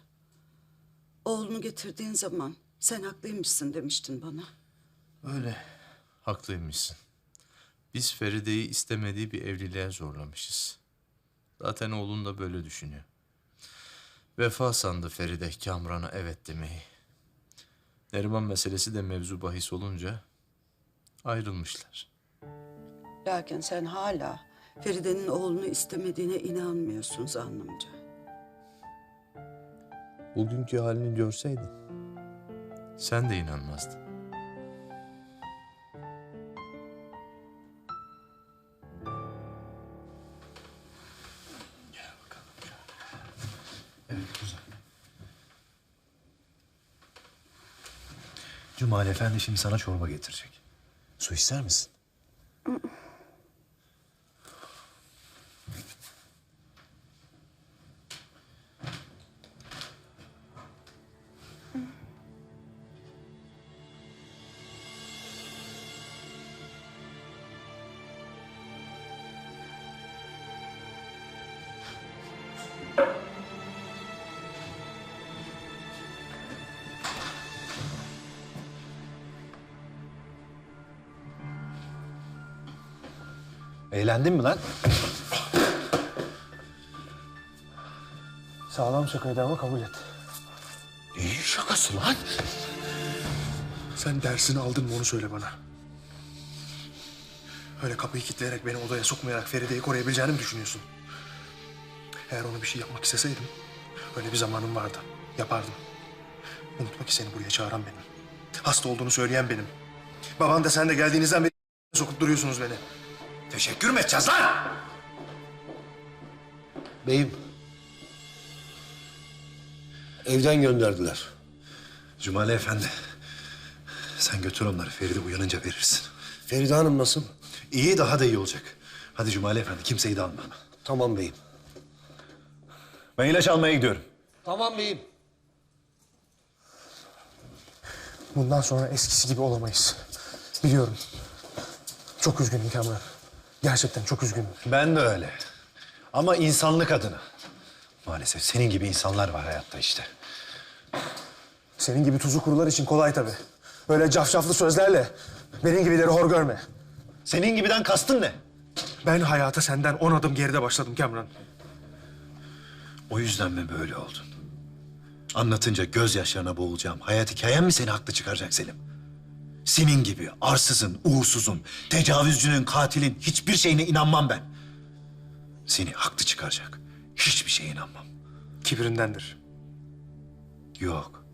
Oğlunu getirdiğin zaman sen haklıymışsın demiştin bana. Öyle. Haklıymışsın. Biz Feride'yi istemediği bir evliliğe zorlamışız. Zaten oğlun da böyle düşünüyor. Vefa sandı Feride Kamran'a evet demeyi. Neriman meselesi de mevzu bahis olunca ayrılmışlar. Lakin sen hala Feride'nin oğlunu istemediğine inanmıyorsun zannımca. Bugünkü halini görseydin. Sen de inanmazdın. Evet, güzel. Cumali Efendi şimdi sana çorba getirecek. Su ister misin? Eğlendin mi lan? Sağlam şakaydı ama kabul et. İyi şakası lan. Sen dersini aldın mı onu söyle bana. Öyle kapıyı kilitleyerek beni odaya sokmayarak Feride'yi koruyabileceğini mi düşünüyorsun? Eğer ona bir şey yapmak isteseydim, öyle bir zamanım vardı. Yapardım. Unutma ki seni buraya çağıran benim. Hasta olduğunu söyleyen benim. Baban da sen de geldiğinizden beri sokup duruyorsunuz beni. Teşekkür mü edeceğiz lan? Beyim. Evden gönderdiler. Cumali Efendi. Sen götür onları. Feride uyanınca verirsin. Feride Hanım nasıl? İyi, daha da iyi olacak. Hadi Cumali Efendi, kimseyi de alma. Tamam beyim. Ben ilaç almaya gidiyorum. Tamam beyim. Bundan sonra eskisi gibi olamayız. Biliyorum. Çok üzgünüm Kamran. Gerçekten çok üzgünüm. Ben de öyle. Ama insanlık adına. Maalesef senin gibi insanlar var hayatta işte. Senin gibi tuzu kurular için kolay tabii. Öyle cafcaflı sözlerle benim gibileri hor görme. Senin gibiden kastın ne? Ben hayata senden 10 adım geride başladım Kamran. O yüzden mi böyle oldun? Anlatınca gözyaşlarına boğulacağım. Hayat hikayem mi seni haklı çıkaracak Selim? Senin gibi arsızın, uğursuzun, tecavüzcünün, katilin hiçbir şeyine inanmam ben. Seni haklı çıkaracak hiçbir şeye inanmam. Kibrindendir. Yok.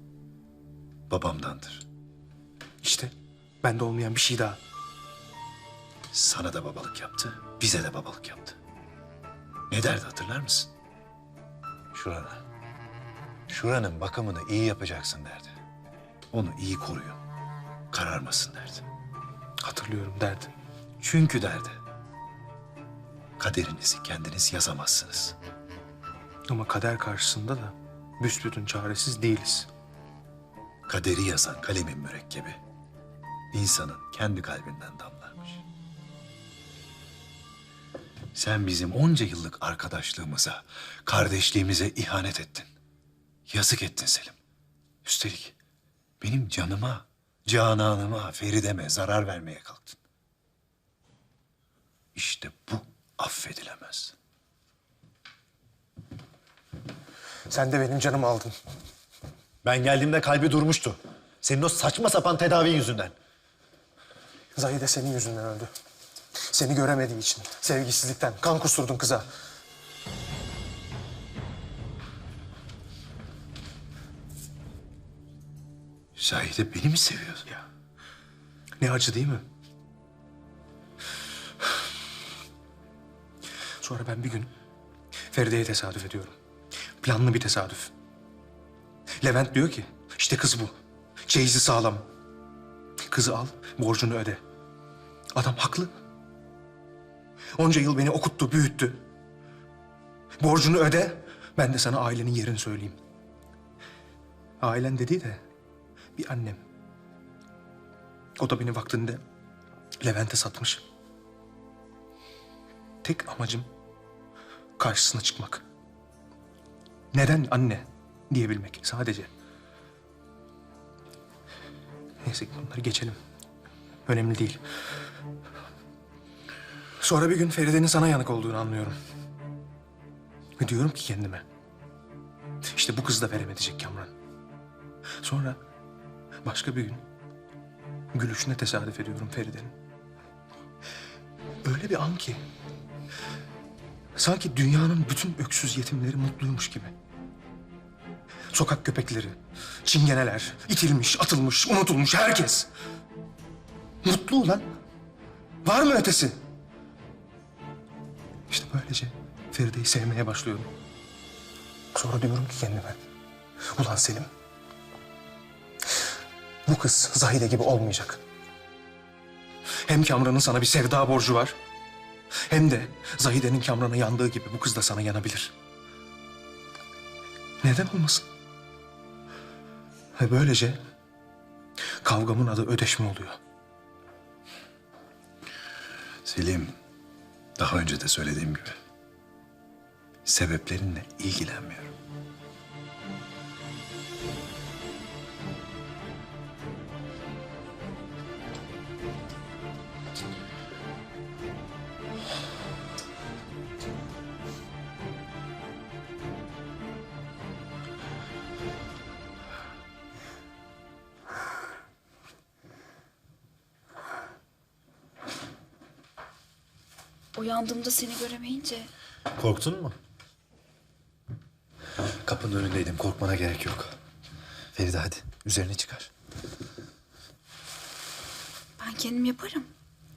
Babamdandır. İşte bende olmayan bir şey daha. Sana da babalık yaptı, bize de babalık yaptı. Ne derdi hatırlar mısın? Şuranın bakımını iyi yapacaksın derdi. Onu iyi koruyun, kararmasın derdi. Hatırlıyorum derdi. Çünkü derdi, kaderinizi kendiniz yazamazsınız. Ama kader karşısında da büsbütün çaresiz değiliz. Kaderi yazan kalemin mürekkebi, insanın kendi kalbinden damlarmış. Sen bizim onca yıllık arkadaşlığımıza, kardeşliğimize ihanet ettin. Yazık ettin Selim. Üstelik benim canıma, cananıma, Feride'me zarar vermeye kalktın. İşte bu affedilemez. Sen de benim canımı aldın. Ben geldiğimde kalbi durmuştu. Senin o saçma sapan tedavi yüzünden. Zahide senin yüzünden öldü. Seni göremediği için, sevgisizlikten kan kusturdun kıza. Zahide beni mi seviyor? Ya. Ne acı değil mi? Sonra ben bir gün Feride'ye tesadüf ediyorum. Planlı bir tesadüf. Levent diyor ki, işte kız bu. Çeyizi sağlam. Kızı al, borcunu öde. Adam haklı. Onca yıl beni okuttu, büyüttü. Borcunu öde, ben de sana ailenin yerini söyleyeyim. Ailen dediği de bir annem. O da beni vaktinde Levent'e satmış. Tek amacım karşısına çıkmak. Neden anne diyebilmek sadece. Neyse bunları geçelim. Önemli değil. Sonra bir gün Feride'nin sana yanık olduğunu anlıyorum. Ve diyorum ki kendime. İşte bu kız da veremeyecek Kamran. Sonra başka bir gün gülüşüne tesadüf ediyorum Feride'nin. Öyle bir an ki sanki dünyanın bütün öksüz yetimleri mutluymuş gibi. Sokak köpekleri, çingeneler, itilmiş, atılmış, unutulmuş herkes. Mutlu ulan. Var mı ötesi? İşte böylece Feride'yi sevmeye başlıyorum. Sonra diyorum ki kendime. Ulan Selim. Bu kız Zahide gibi olmayacak. Hem Kamran'ın sana bir sevda borcu var. Hem de Zahide'nin Kamran'a yandığı gibi bu kız da sana yanabilir. Neden olmasın? Ve böylece kavgamın adı ödeşme oluyor. Selim, daha önce de söylediğim gibi sebeplerinle ilgilenmiyorum. Uyandığımda seni göremeyince Korktun mu? Kapının önündeydim. Korkmana gerek yok. Feride hadi üzerini çıkar. ben kendim yaparım.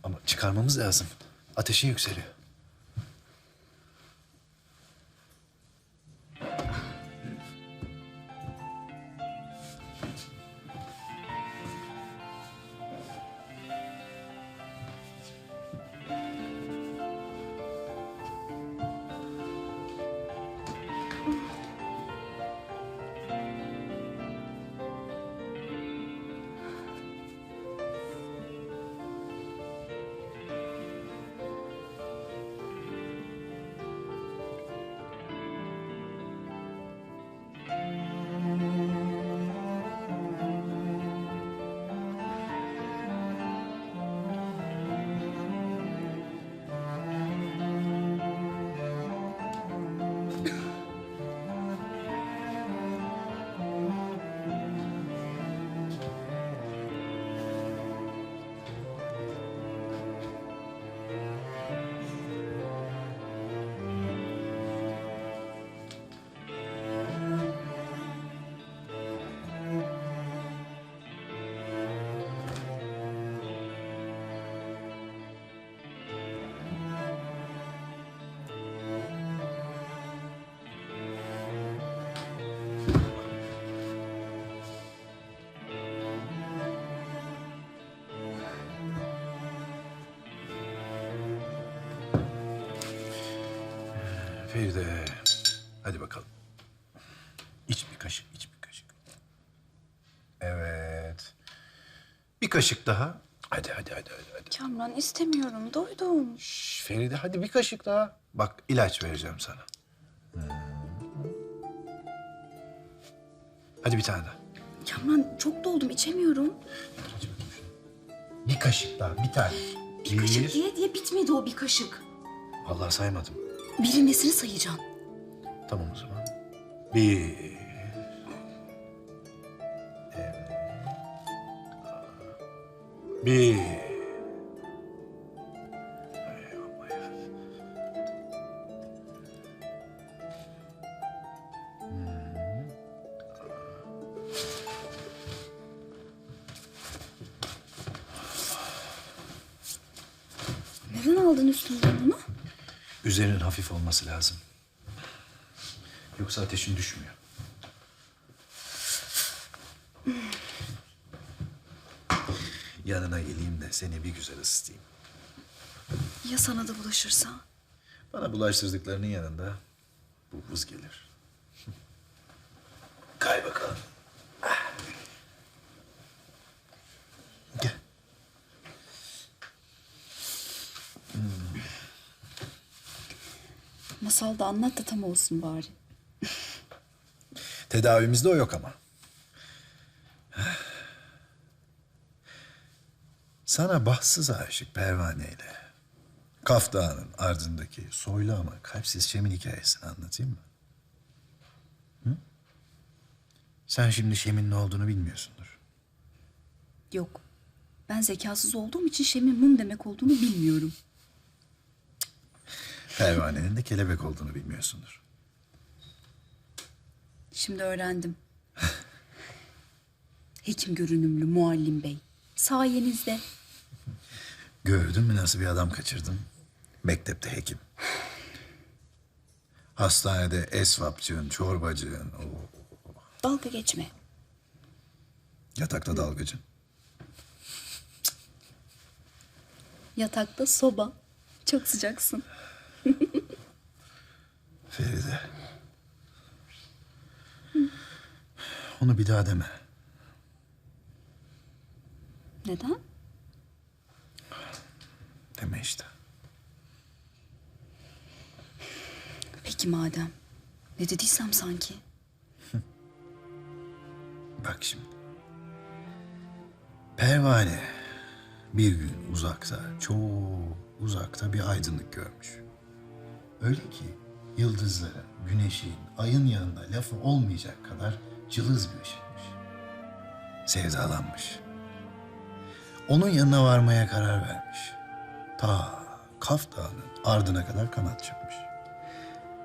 Ama çıkarmamız lazım. Ateşin yükseliyor. Feride, hadi bakalım. İç bir kaşık, iç bir kaşık. Evet. Bir kaşık daha. Hadi. Kamran istemiyorum. Doydum. Feride hadi bir kaşık daha. Bak ilaç vereceğim sana. Hadi bir tane daha. Kamran çok doldum. İçemiyorum. Bir kaşık daha, bir tane. Bir kaşık diye bitmedi o bir kaşık. Vallahi saymadım. Birin nesini sayacaksın? Tamam o zaman. Bir. Bir. Neden aldın üstünden bunu? Üzerinin hafif olması lazım. Yoksa ateşin düşmüyor. Yanına geleyim de seni bir güzel ısıtayım. Ya sana da bulaşırsa? Bana bulaştırdıklarının yanında bu buz gelir. Kay bakalım. Gel. Masal da anlat da tam olsun bari. Tedavimizde o yok ama. Sana bahtsız aşık pervaneyle Kaf Dağı'nın ardındaki soylu ama kalpsiz Şem'in hikayesini anlatayım mı? Hı? Sen şimdi Şem'in ne olduğunu bilmiyorsundur. Yok. Ben zekasız olduğum için Şem'in mum demek olduğunu bilmiyorum. Pervanenin de kelebek olduğunu bilmiyorsundur. Şimdi öğrendim. Hekim görünümlü muallim bey. Sayenizde. Gördün mü nasıl bir adam kaçırdım? Mektepte hekim. Hastanede esvapçığın, çorbacığın, Dalga geçme. yatakta dalgıcın. Yatakta soba. Çok sıcaksın. Feride. Onu bir daha deme. Neden? Deme işte. Peki madem. Ne dediysem sanki. Bak şimdi. Pervane bir gün uzakta, çok uzakta bir aydınlık görmüş. Öyle ki yıldızların, güneşin, ayın yanında lafı olmayacak kadar cılız bir ışıkmış. Sevdalanmış. Onun yanına varmaya karar vermiş. Ta Kaf Dağı'nın ardına kadar kanat çırpmış.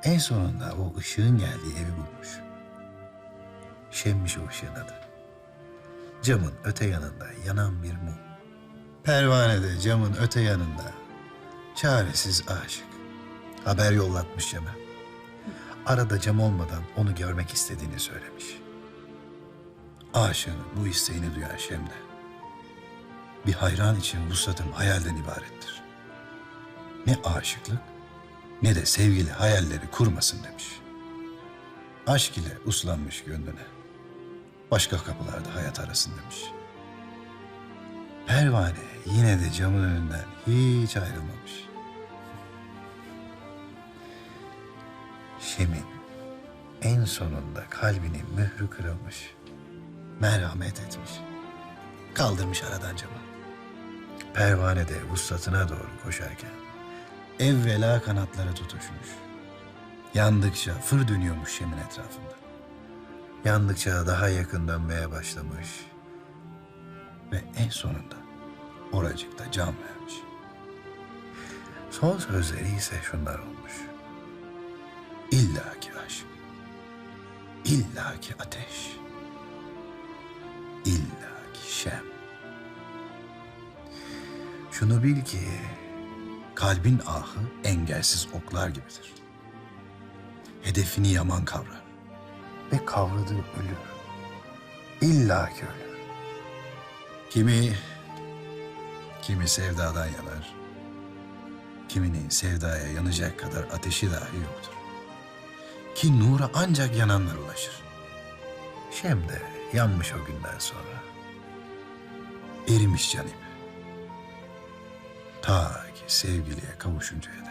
En sonunda o ışığın geldiği evi bulmuş. Şemmiş o ışığın adı. Camın öte yanında yanan bir mum. Pervane de camın öte yanında çaresiz aşık. Haber yollatmış cama. Arada cam olmadan onu görmek istediğini söylemiş. Aşığın bu isteğini duyan Şem'de, bir hayran için vuslatım hayalden ibarettir. Ne aşıklık ne de sevgili hayalleri kurmasın demiş. Aşk ile uslanmış gönlüne, başka kapılarda hayat arasın demiş. Pervane yine de camın önünden hiç ayrılmamış. Şem'in en sonunda kalbinin mührü kırılmış. Merhamet etmiş. Kaldırmış aradan camı. Pervane de vuslatına doğru koşarken evvela kanatları tutuşmuş. Yandıkça fır dönüyormuş Şem'in etrafında. Yandıkça daha yakın dönmeye başlamış. Ve en sonunda oracıkta can vermiş. Son sözleri ise şunlar olmuş. İlla ki aşk, illa ki ateş, illa ki Şem. Şunu bil ki kalbin ahı engelsiz oklar gibidir. Hedefini yaman kavrar ve kavradığı ölür. İlla ki ölür. Kimi sevdadan yanar, kiminin sevdaya yanacak kadar ateşi dahi yoktur. Ki nura ancak yananlar ulaşır. Şem de yanmış o günden sonra. Erimiş canım. Ta ki sevgiliye kavuşuncaya dek.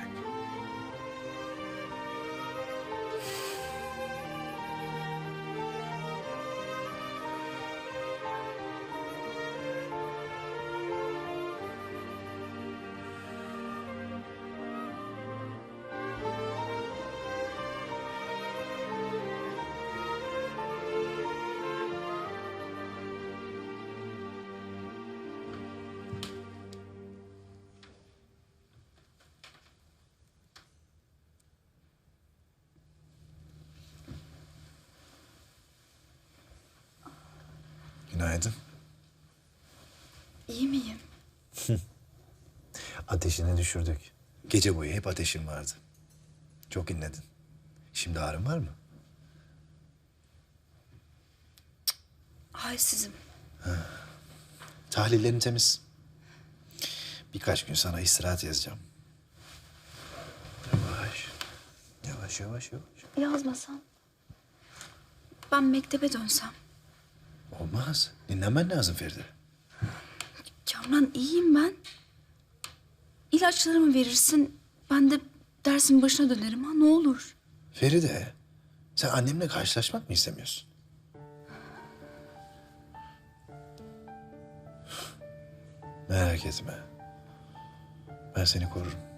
Günaydın. İyi miyim? Ateşini düşürdük. Gece boyu hep ateşin vardı. Çok inledin. Şimdi ağrın var mı? Halsizim. Tahlillerin temiz. Birkaç gün sana istirahat yazacağım. Yavaş. Yavaş, yavaş, yavaş. Yazmasam. Ben mektebe dönsem. Olmaz. Dinlenmen lazım Feride. Kamran iyiyim ben. İlaçlarımı verirsin. Ben de dersin başına dönerim ha ne olur. Feride, sen annemle karşılaşmak mı istemiyorsun? Merak etme. Ben seni korurum.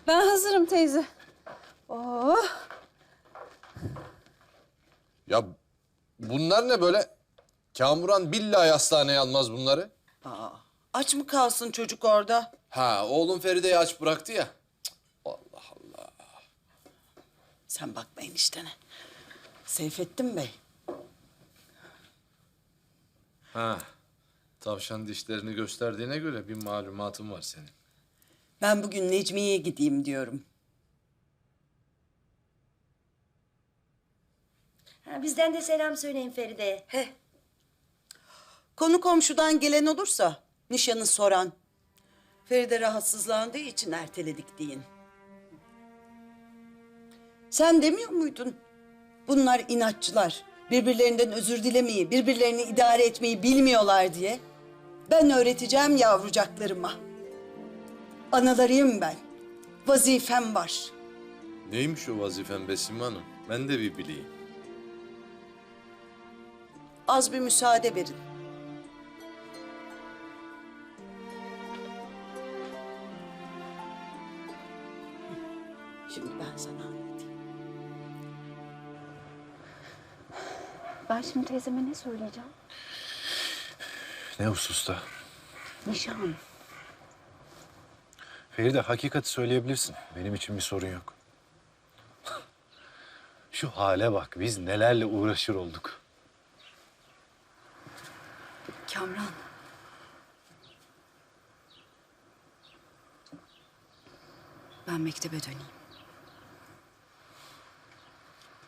Ben hazırım teyze. Oh. Ya bunlar ne böyle? Kamuran billahi hastaneye almaz bunları. Aa, aç mı kalsın çocuk orada? Ha oğlum Feride'yi aç bıraktı ya. Cık, Allah Allah. Sen bakma eniştene. Seyfettin Bey. Ha. Tavşan dişlerini gösterdiğine göre bir malumatın var senin. Ben bugün Necmiye'ye gideyim diyorum. Bizden de selam söyleyin Feride'ye. Konu komşudan gelen olursa nişanı soran. Feride rahatsızlandığı için erteledik deyin. Sen demiyor muydun? Bunlar inatçılar. Birbirlerinden özür dilemeyi, birbirlerini idare etmeyi bilmiyorlar diye. Ben öğreteceğim yavrucaklarıma. Analarıyım ben. Vazifem var. Neymiş o vazifen Besim Hanım? Ben de bir bileyim. Az bir müsaade verin. Şimdi ben sana anlatayım. Ben şimdi teyzeme ne söyleyeceğim? Ne hususta? Nişan. Feride, hakikati söyleyebilirsin. Benim için bir sorun yok. Şu hale bak, biz nelerle uğraşır olduk. Kamran. Ben mektebe döneyim.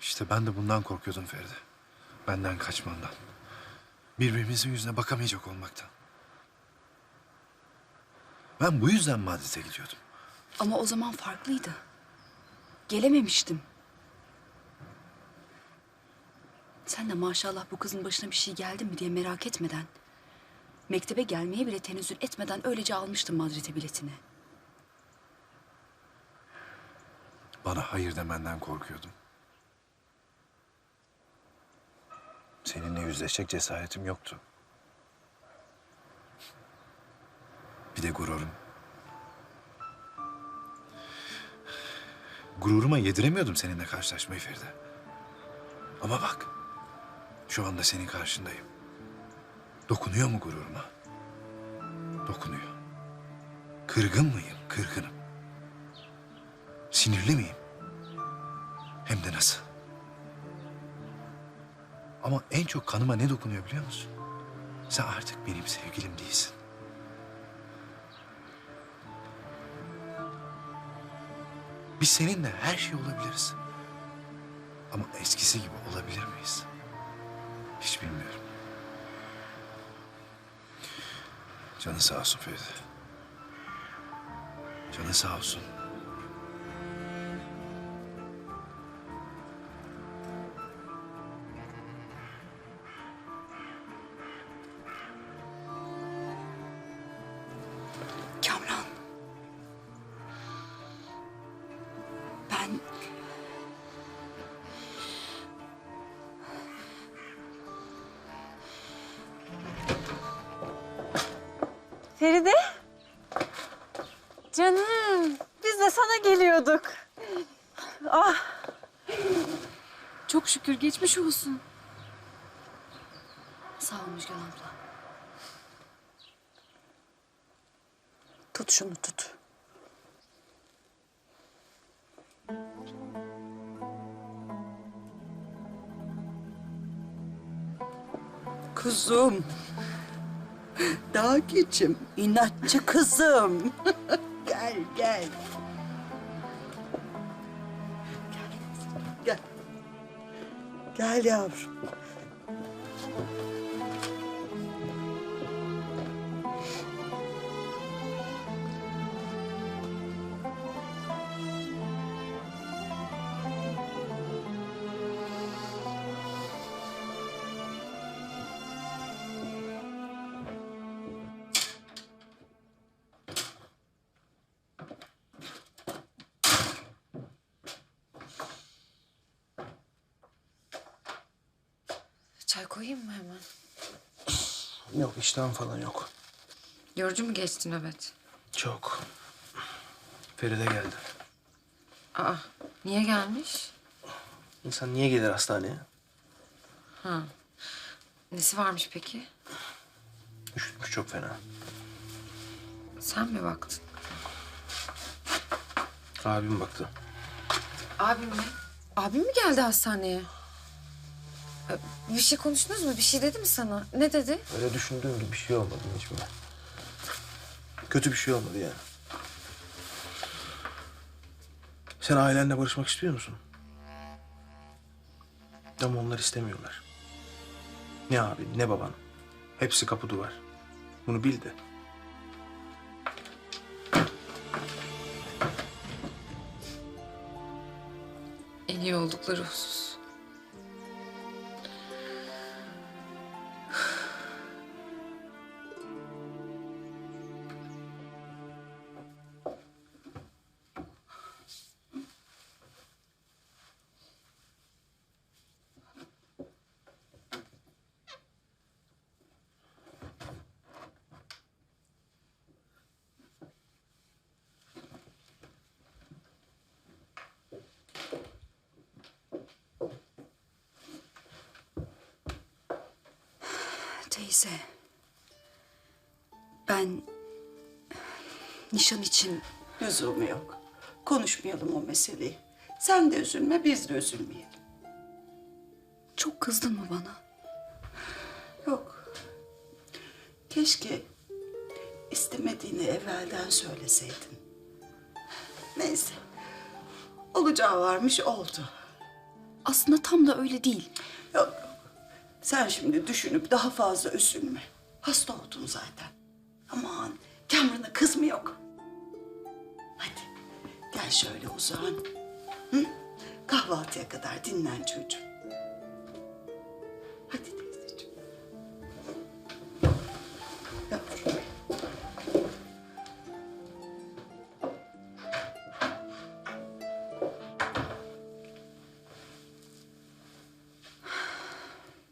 İşte ben de bundan korkuyordum Feride. Benden kaçmandan. Birbirimizin yüzüne bakamayacak olmaktan. Ben bu yüzden Madrid'e gidiyordum. Ama o zaman farklıydı. Gelememiştim. Sen de maşallah bu kızın başına bir şey geldi mi diye merak etmeden... mektebe gelmeye bile tenezzül etmeden öylece almıştım Madrid'e biletini. Bana hayır demenden korkuyordum. Seninle yüzleşecek cesaretim yoktu. Bir de gururum. Gururuma yediremiyordum seninle karşılaşmayı Feride. Ama bak, şu anda senin karşındayım. Dokunuyor mu gururuma? Dokunuyor. Kırgın mıyım? Kırgınım. Sinirli miyim? Hem de nasıl? Ama en çok kanıma ne dokunuyor biliyor musun? Sen artık benim sevgilim değilsin. Biz seninle her şey olabiliriz. Ama eskisi gibi olabilir miyiz? Hiç bilmiyorum. Canın sağ olsun Feride. Canın sağ olsun. Kamran. Ben... Feride. Canım, biz de sana geliyorduk. Ah. Çok şükür geçmiş olsun. Sağ ol Müjgan abla. Tut şunu tut. Kuzum. Daha geçim. İnatçı kızım. Gel gel. Gel. Gel yavrum. Çay koyayım mı hemen? Yok, iştahım falan yok. Yorucu mu geçti nöbet? Çok. Feride geldi. Aa, niye gelmiş? İnsan niye gelir hastaneye? Ha. Nesi varmış peki? Üşütmüş çok fena. Sen mi baktın? Abim baktı. Abim mi? Abim mi geldi hastaneye? Bir şey konuştunuz mu? Bir şey dedi mi sana? Ne dedi? Öyle düşündüğüm gibi bir şey olmadı hiç mi? Kötü bir şey olmadı yani. Sen ailenle barışmak istiyor musun? Ama onlar istemiyorlar. Ne abin, ne baban. Hepsi kapı duvar. Bunu bil de. En iyi oldukları husus. Teyze. Ben nişan için... Lüzumu yok. Konuşmayalım o meseleyi. Sen de üzülme, biz de üzülmeyelim. Çok kızdın mı bana? Yok. Keşke istemediğini evvelden söyleseydin. Neyse. Olacağı varmış oldu. Aslında tam da öyle değil. Yok. Sen şimdi düşünüp daha fazla üzülme. Hasta oldun zaten. Aman Cameron'a kız mı yok? Hadi gel şöyle uzan. Hı? Kahvaltıya kadar dinlen çocuğum. Hadi teyzeciğim. Yavrum.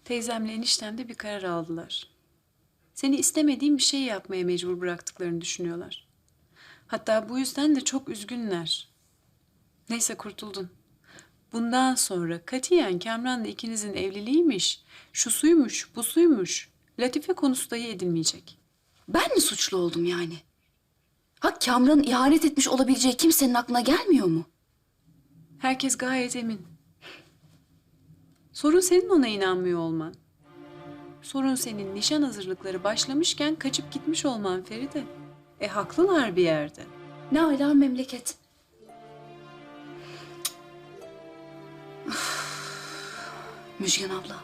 Teyzemle eniştem de bir karar aldılar. Seni istemediğin bir şey yapmaya mecbur bıraktıklarını düşünüyorlar. Hatta bu yüzden de çok üzgünler. Neyse kurtuldun. Bundan sonra katiyen Kamran'la ikinizin evliliğiymiş, şu suymuş, bu suymuş, latife konusu dahi edilmeyecek. Ben mi suçlu oldum yani? Ha Kamran'ın ihanet etmiş olabileceği kimsenin aklına gelmiyor mu? Herkes gayet emin. Sorun senin ona inanmıyor olman. Sorun senin nişan hazırlıkları başlamışken kaçıp gitmiş olman Feride. Haklılar bir yerde. Ne ala memleket. Müjgan abla,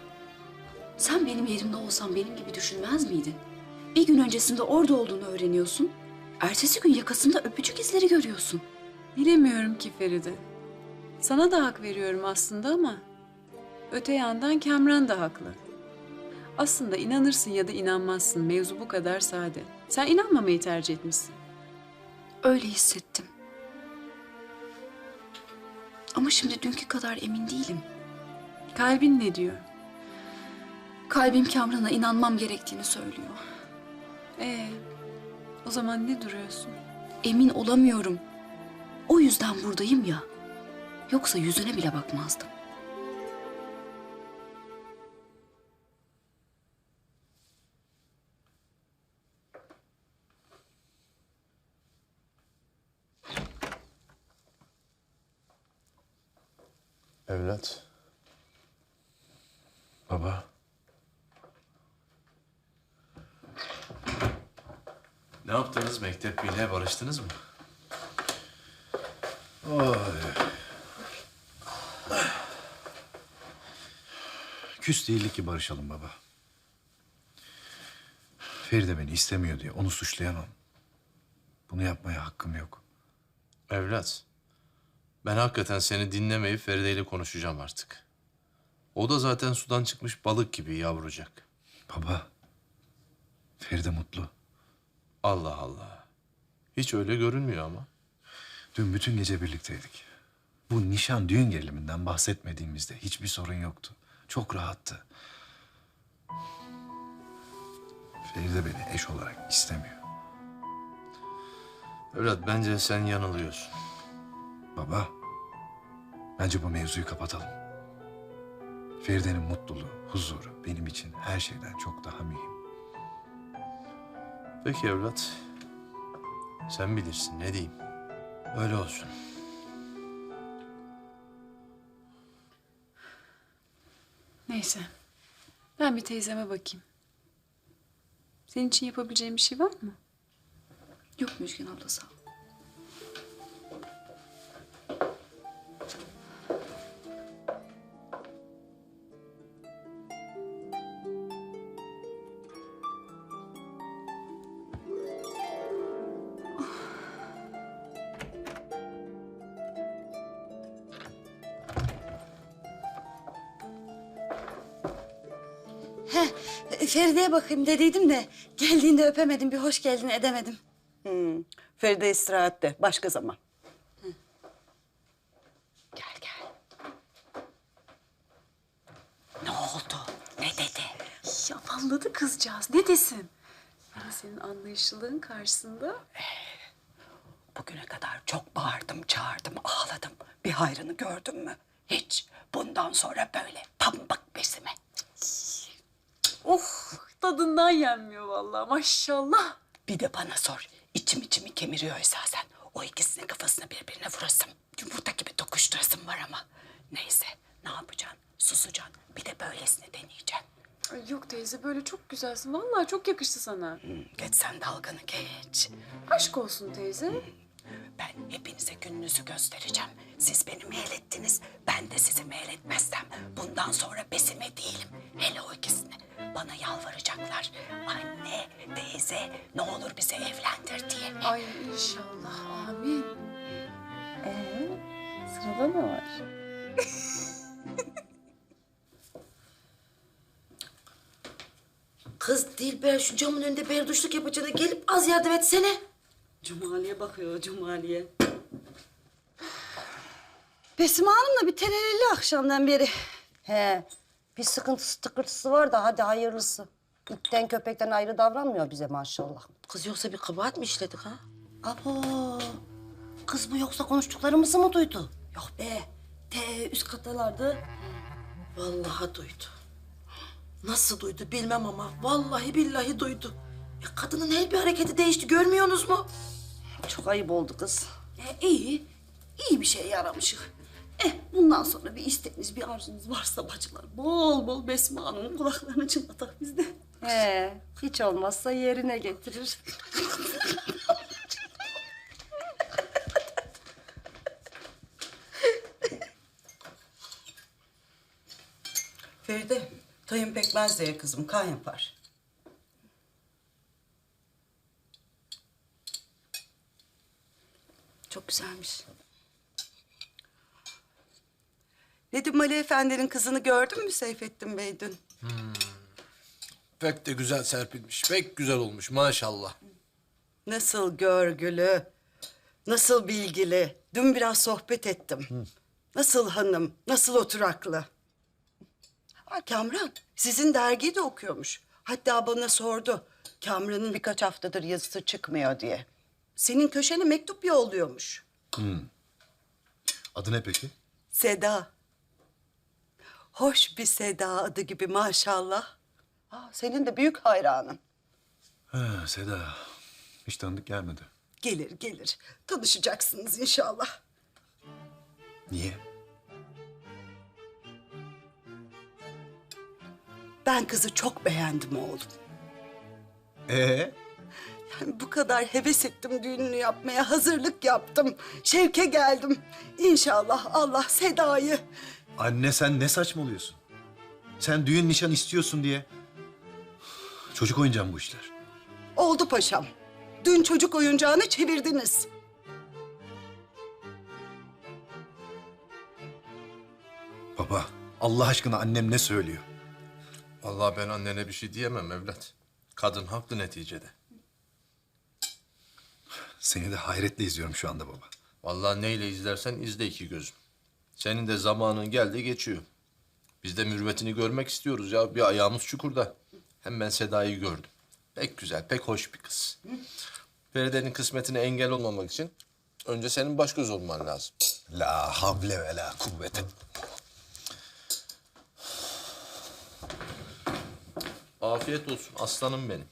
sen benim yerimde olsan benim gibi düşünmez miydin? Bir gün öncesinde orada olduğunu öğreniyorsun. Ertesi gün yakasında öpücük izleri görüyorsun. Bilemiyorum ki Feride. Sana da hak veriyorum aslında ama öte yandan Kamran da haklı. Aslında inanırsın ya da inanmazsın. Mevzu bu kadar sade. Sen inanmamayı tercih etmişsin. Öyle hissettim. Ama şimdi dünkü kadar emin değilim. Kalbin ne diyor? Kalbim Kamran'a inanmam gerektiğini söylüyor. O zaman ne duruyorsun? Emin olamıyorum. O yüzden buradayım ya. Yoksa yüzüne bile bakmazdım. Evlat. Baba. Ne yaptınız? Mektepliyle barıştınız mı? Oy. Küs değildik ki barışalım baba. Feride beni istemiyor diye onu suçlayamam. Bunu yapmaya hakkım yok. Evlat, ben hakikaten seni dinlemeyip Feride ile konuşacağım artık. O da zaten sudan çıkmış balık gibi yavrucak. Baba, Feride mutlu. Allah Allah. Hiç öyle görünmüyor ama. Dün bütün gece birlikteydik. Bu nişan düğün geriliminden bahsetmediğimizde hiçbir sorun yoktu. Çok rahattı. Feride beni eş olarak istemiyor. Evlat, bence sen yanılıyorsun. Baba, bence bu mevzuyu kapatalım. Feride'nin mutluluğu, huzuru benim için her şeyden çok daha mühim. Peki evlat. Sen bilirsin, ne diyeyim. Öyle olsun. Neyse. Ben bir teyzeme bakayım. Senin için yapabileceğim bir şey var mı? Yok Müjgan abla, sağ ol. Feride'ye bakayım dediydim de geldiğinde öpemedim, bir hoş geldin edemedim. Feride istirahatte, başka zaman. Gel gel. Ne oldu? Ne dedi? Ya vallahi kızcağız. Ne desin? Ben senin anlayışlılığın karşısında... Bugüne kadar çok bağırdım, çağırdım, ağladım. Bir hayrını gördün mü? Hiç. Bundan sonra böyle pambık besime. Oh, tadından yenmiyor vallahi maşallah. Bir de bana sor. İçimi kemiriyor esasen. O ikisinin kafasını birbirine vurasım. Yumurta gibi dokuşturasım var ama. Neyse, ne yapacaksın? Susacaksın. Bir de böylesini deneyeceksin. Ay yok teyze böyle çok güzelsin. Vallahi çok yakıştı sana. Geç sen dalganı geç. Aşk olsun teyze. Ben hepinize gününüzü göstereceğim. Siz beni meylettiniz, ben de sizi meyletmezsem bundan sonra besime değilim. Hele o ikisini. Bana yalvaracaklar. Anne, teyze, ne olur bizi evlendir diye. Ay inşallah amin. Sırada ne var? Kız Dilber şu camın önünde berduşluk yapacağına gelip az yardım etsene. Cumali'ye bakıyor, Cumali'ye. Besime Hanım'la bir terelelli akşamdan beri. He, bir sıkıntısı tıkırtısı var da hadi hayırlısı. İtten köpekten ayrı davranmıyor bize maşallah. Kız yoksa bir kabahat mi işledik ha? Abo, kız bu yoksa konuştuklarımızı mı duydu? Yok be, üst katalardı. Vallahi duydu. Nasıl duydu bilmem ama vallahi billahi duydu. Kadının her bir hareketi değişti görmüyorsunuz mu? Çok ayıp oldu kız. İyi bir şey yaramışız. Bundan sonra bir isteğiniz, bir arzunuz varsa bacılar bol bol Besime Hanım'ın kulaklarını çınlatak bizde. He, hiç olmazsa yerine getirir. Feride, tayın pekmez de ye kızım, kan yapar. Çok güzelmiş. Nedim Ali Efendi'nin kızını gördün mü Seyfettin Bey dün? Pek de güzel serpilmiş. Pek güzel olmuş maşallah. Nasıl görgülü, nasıl bilgili. Dün biraz sohbet ettim. Nasıl hanım, nasıl oturaklı. Kamran, sizin dergiyi de okuyormuş. Hatta bana sordu. Kamran'ın birkaç haftadır yazısı çıkmıyor diye. Senin köşene mektup yolluyormuş. Adı ne peki? Seda. Hoş bir Seda adı gibi maşallah. Senin de büyük hayranın. Ha, Seda. Hiç tanıdık gelmedi. Gelir. Tanışacaksınız inşallah. Niye? Ben kızı çok beğendim oğlum. Yani bu kadar heves ettim düğününü yapmaya, hazırlık yaptım. Şevke geldim. İnşallah Allah Seda'yı... Anne sen ne saçmalıyorsun? Sen düğün nişan istiyorsun diye. Çocuk oyuncağı mı bu işler? Oldu paşam. Dün çocuk oyuncağını çevirdiniz. Baba Allah aşkına annem ne söylüyor? Vallahi ben annene bir şey diyemem evlat. Kadın haklı neticede. Seni de hayretle izliyorum şu anda baba. Vallahi neyle izlersen izle iki gözüm. Senin de zamanın geldi geçiyor. Biz de mürüvvetini görmek istiyoruz ya. Bir ayağımız çukurda. Hem ben Seda'yı gördüm. Pek güzel, pek hoş bir kız. Feride'nin kısmetine engel olmamak için önce senin baş göz olman lazım. La havle ve la kuvvete. Afiyet olsun aslanım benim.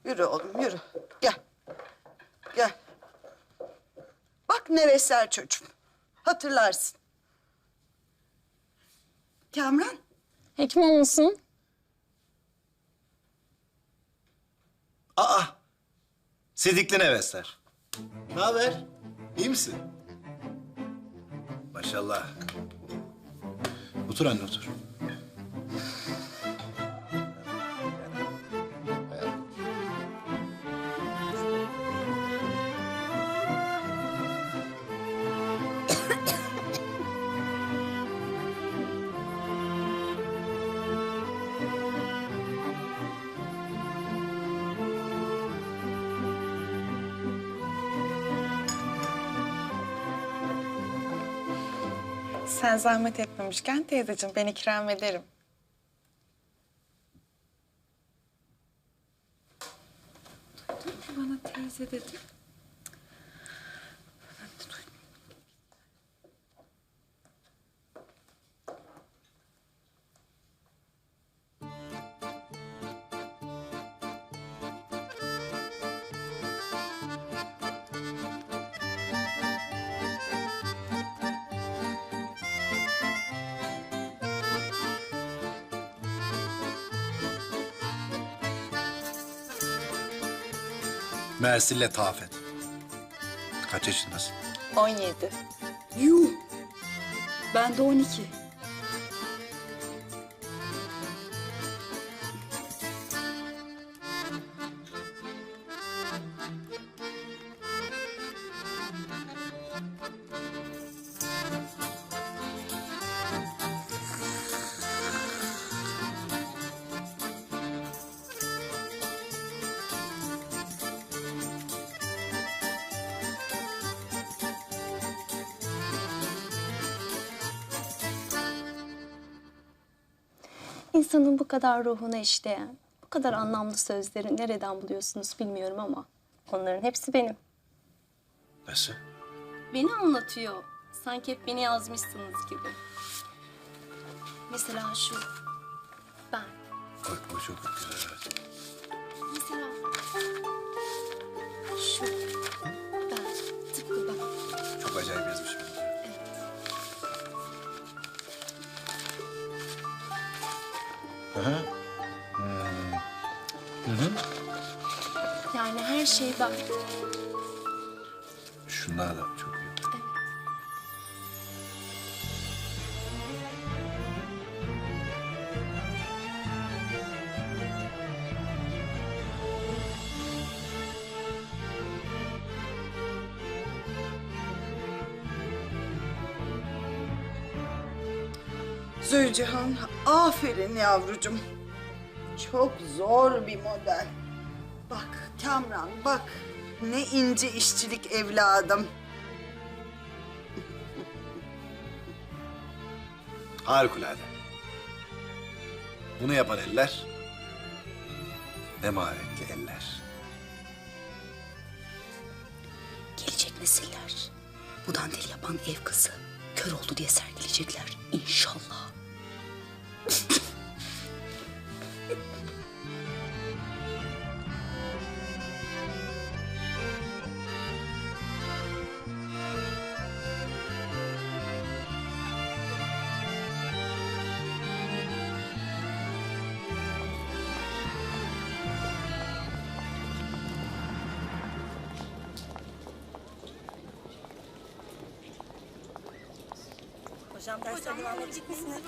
Yürü oğlum yürü. Gel. Gel. Bak nevesler çocuğum. Hatırlarsın. Kamran. Hekimem misin? Aa! Sidikli nevesler. Ne haber? İyi misin? Maşallah. Otur anne otur. Sen zahmet etmemişken teyzeciğim ben ikram ederim. Bana teyze dedi. Mersin'le tahaf et. Kaç yaşındasın? 17. Yuh! Ben de 12. İnsanın bu kadar ruhuna işleyen, bu kadar anlamlı sözleri nereden buluyorsunuz bilmiyorum ama onların hepsi benim. Nasıl? Beni anlatıyor. Sanki hep beni yazmışsınız gibi. Mesela şu. Ben. Bak bu çok güzel. Evet. Mesela şu. Ben. Tıpkı ben. Çok acayip yazmışım. Aha. Hı hı. Yani her şey ben. Şunlar da çok iyi. Zülcihan, aferin yavrucuğum. Çok zor bir model. Bak Kamran, bak. Ne ince işçilik evladım. Harikulade. Bunu yapan eller, ne maharetli eller. Gelecek nesiller bu dandeli yapan ev kızı kör oldu diye sergileyecekler inşallah. Hocam dersler devam edecek misiniz?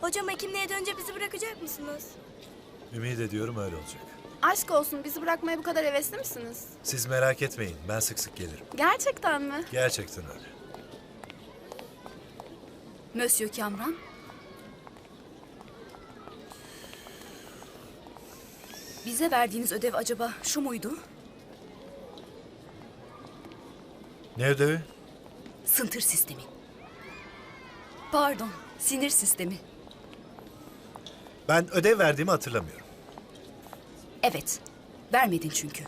Hocam hekimliğe dönünce bizi bırakacak mısınız? Ümit ediyorum öyle olacak. Aşk olsun bizi bırakmaya bu kadar hevesli misiniz? Siz merak etmeyin, ben sık sık gelirim. Gerçekten mi? Gerçekten öyle. Monsieur Kamran. Bize verdiğiniz ödev acaba şu muydu? Ne ödevi? Sıntır sistemi. Pardon, sinir sistemi. Ben ödev verdiğimi hatırlamıyorum. Evet, vermedin çünkü.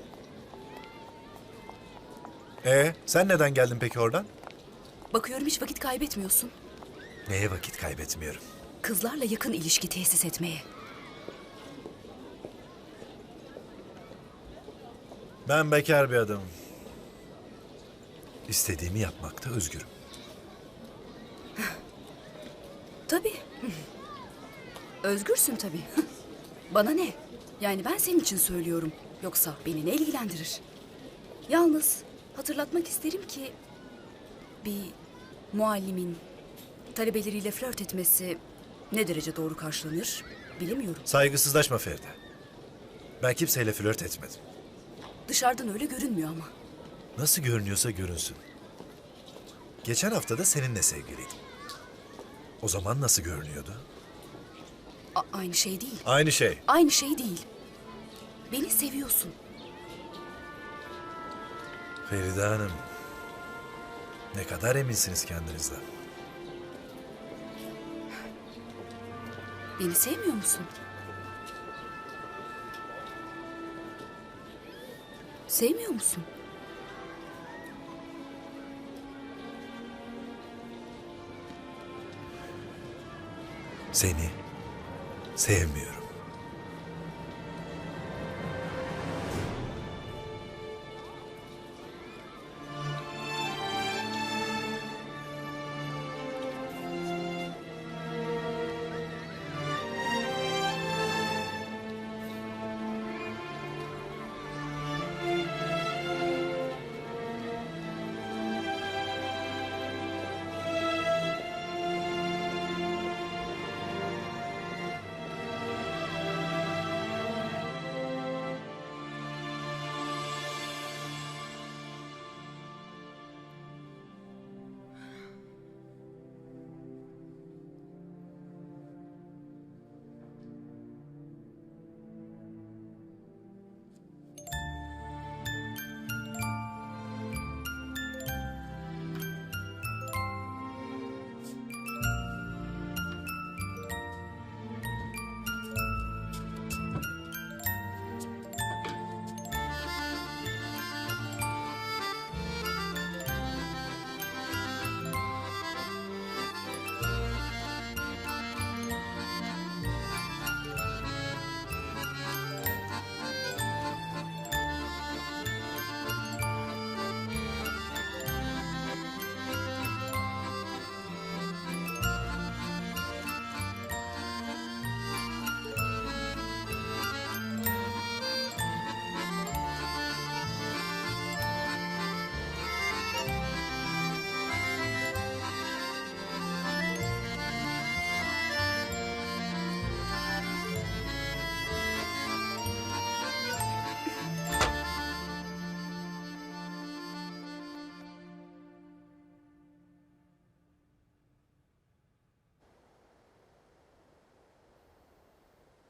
Sen neden geldin peki oradan? Bakıyorum hiç vakit kaybetmiyorsun. Neye vakit kaybetmiyorum? Kızlarla yakın ilişki tesis etmeye. Ben bekar bir adamım. İstediğimi yapmakta özgürüm. Tabii. Özgürsün tabii. Bana ne? Yani ben senin için söylüyorum. Yoksa beni ne ilgilendirir? Yalnız hatırlatmak isterim ki bir muallimin talebeleriyle flört etmesi ne derece doğru karşılanır bilemiyorum. Saygısızlaşma Feride. Ben kimseyle flört etmedim. Dışarıdan öyle görünmüyor ama. Nasıl görünüyorsa görünsün. Geçen hafta da seninle sevgiliydim. O zaman nasıl görünüyordu? Aynı şey değil. Aynı şey. Aynı şey değil. Beni seviyorsun. Feride Hanım, ne kadar eminsiniz kendinizden. Beni sevmiyor musun? Sevmiyor musun? Seni sevmiyorum.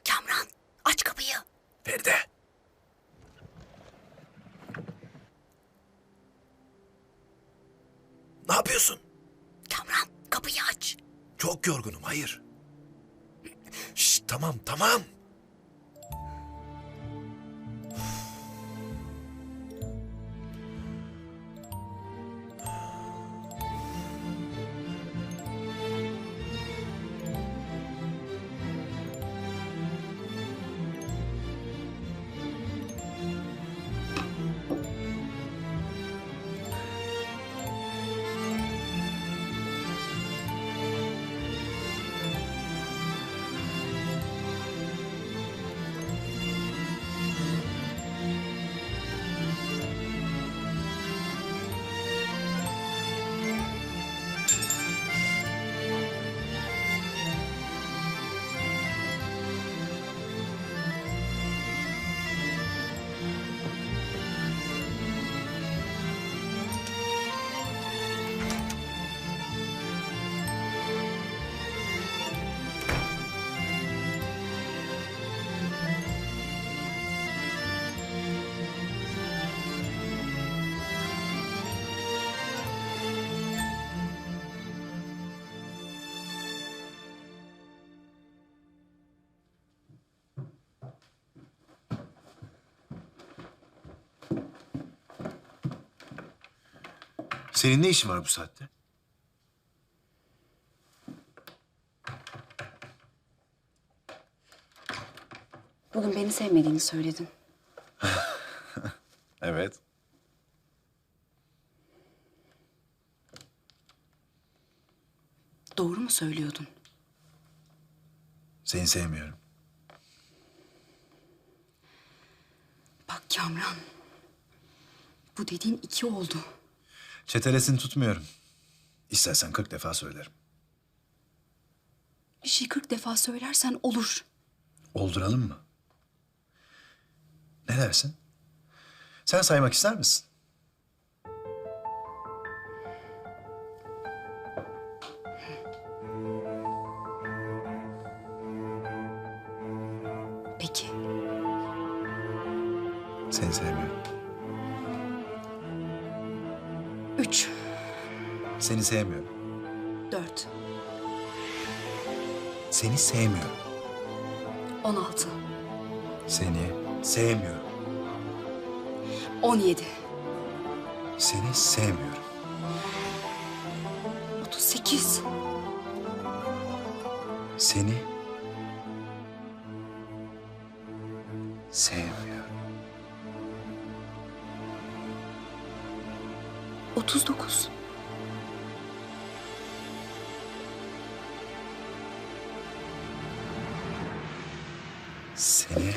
Kamran, aç kapıyı. Feride. Ne yapıyorsun? Kamran, kapıyı aç. Çok yorgunum, hayır. Şşt, tamam, tamam. Senin ne işin var bu saatte? Bugün beni sevmediğini söyledin. Evet. Doğru mu söylüyordun? Seni sevmiyorum. Bak Kamran. Bu dediğin 2 oldu. Çetelesini tutmuyorum. İstersen 40 defa söylerim. Bir şey 40 defa söylersen olur. Olduralım mı? Ne dersin? Sen saymak ister misin? Peki. Seni sevmiyorum. 3, Seni sevmiyorum. 4, Seni sevmiyorum. 16, Seni sevmiyorum. 17, Seni sevmiyorum. 38, Seni sevmiyorum. 39. Seni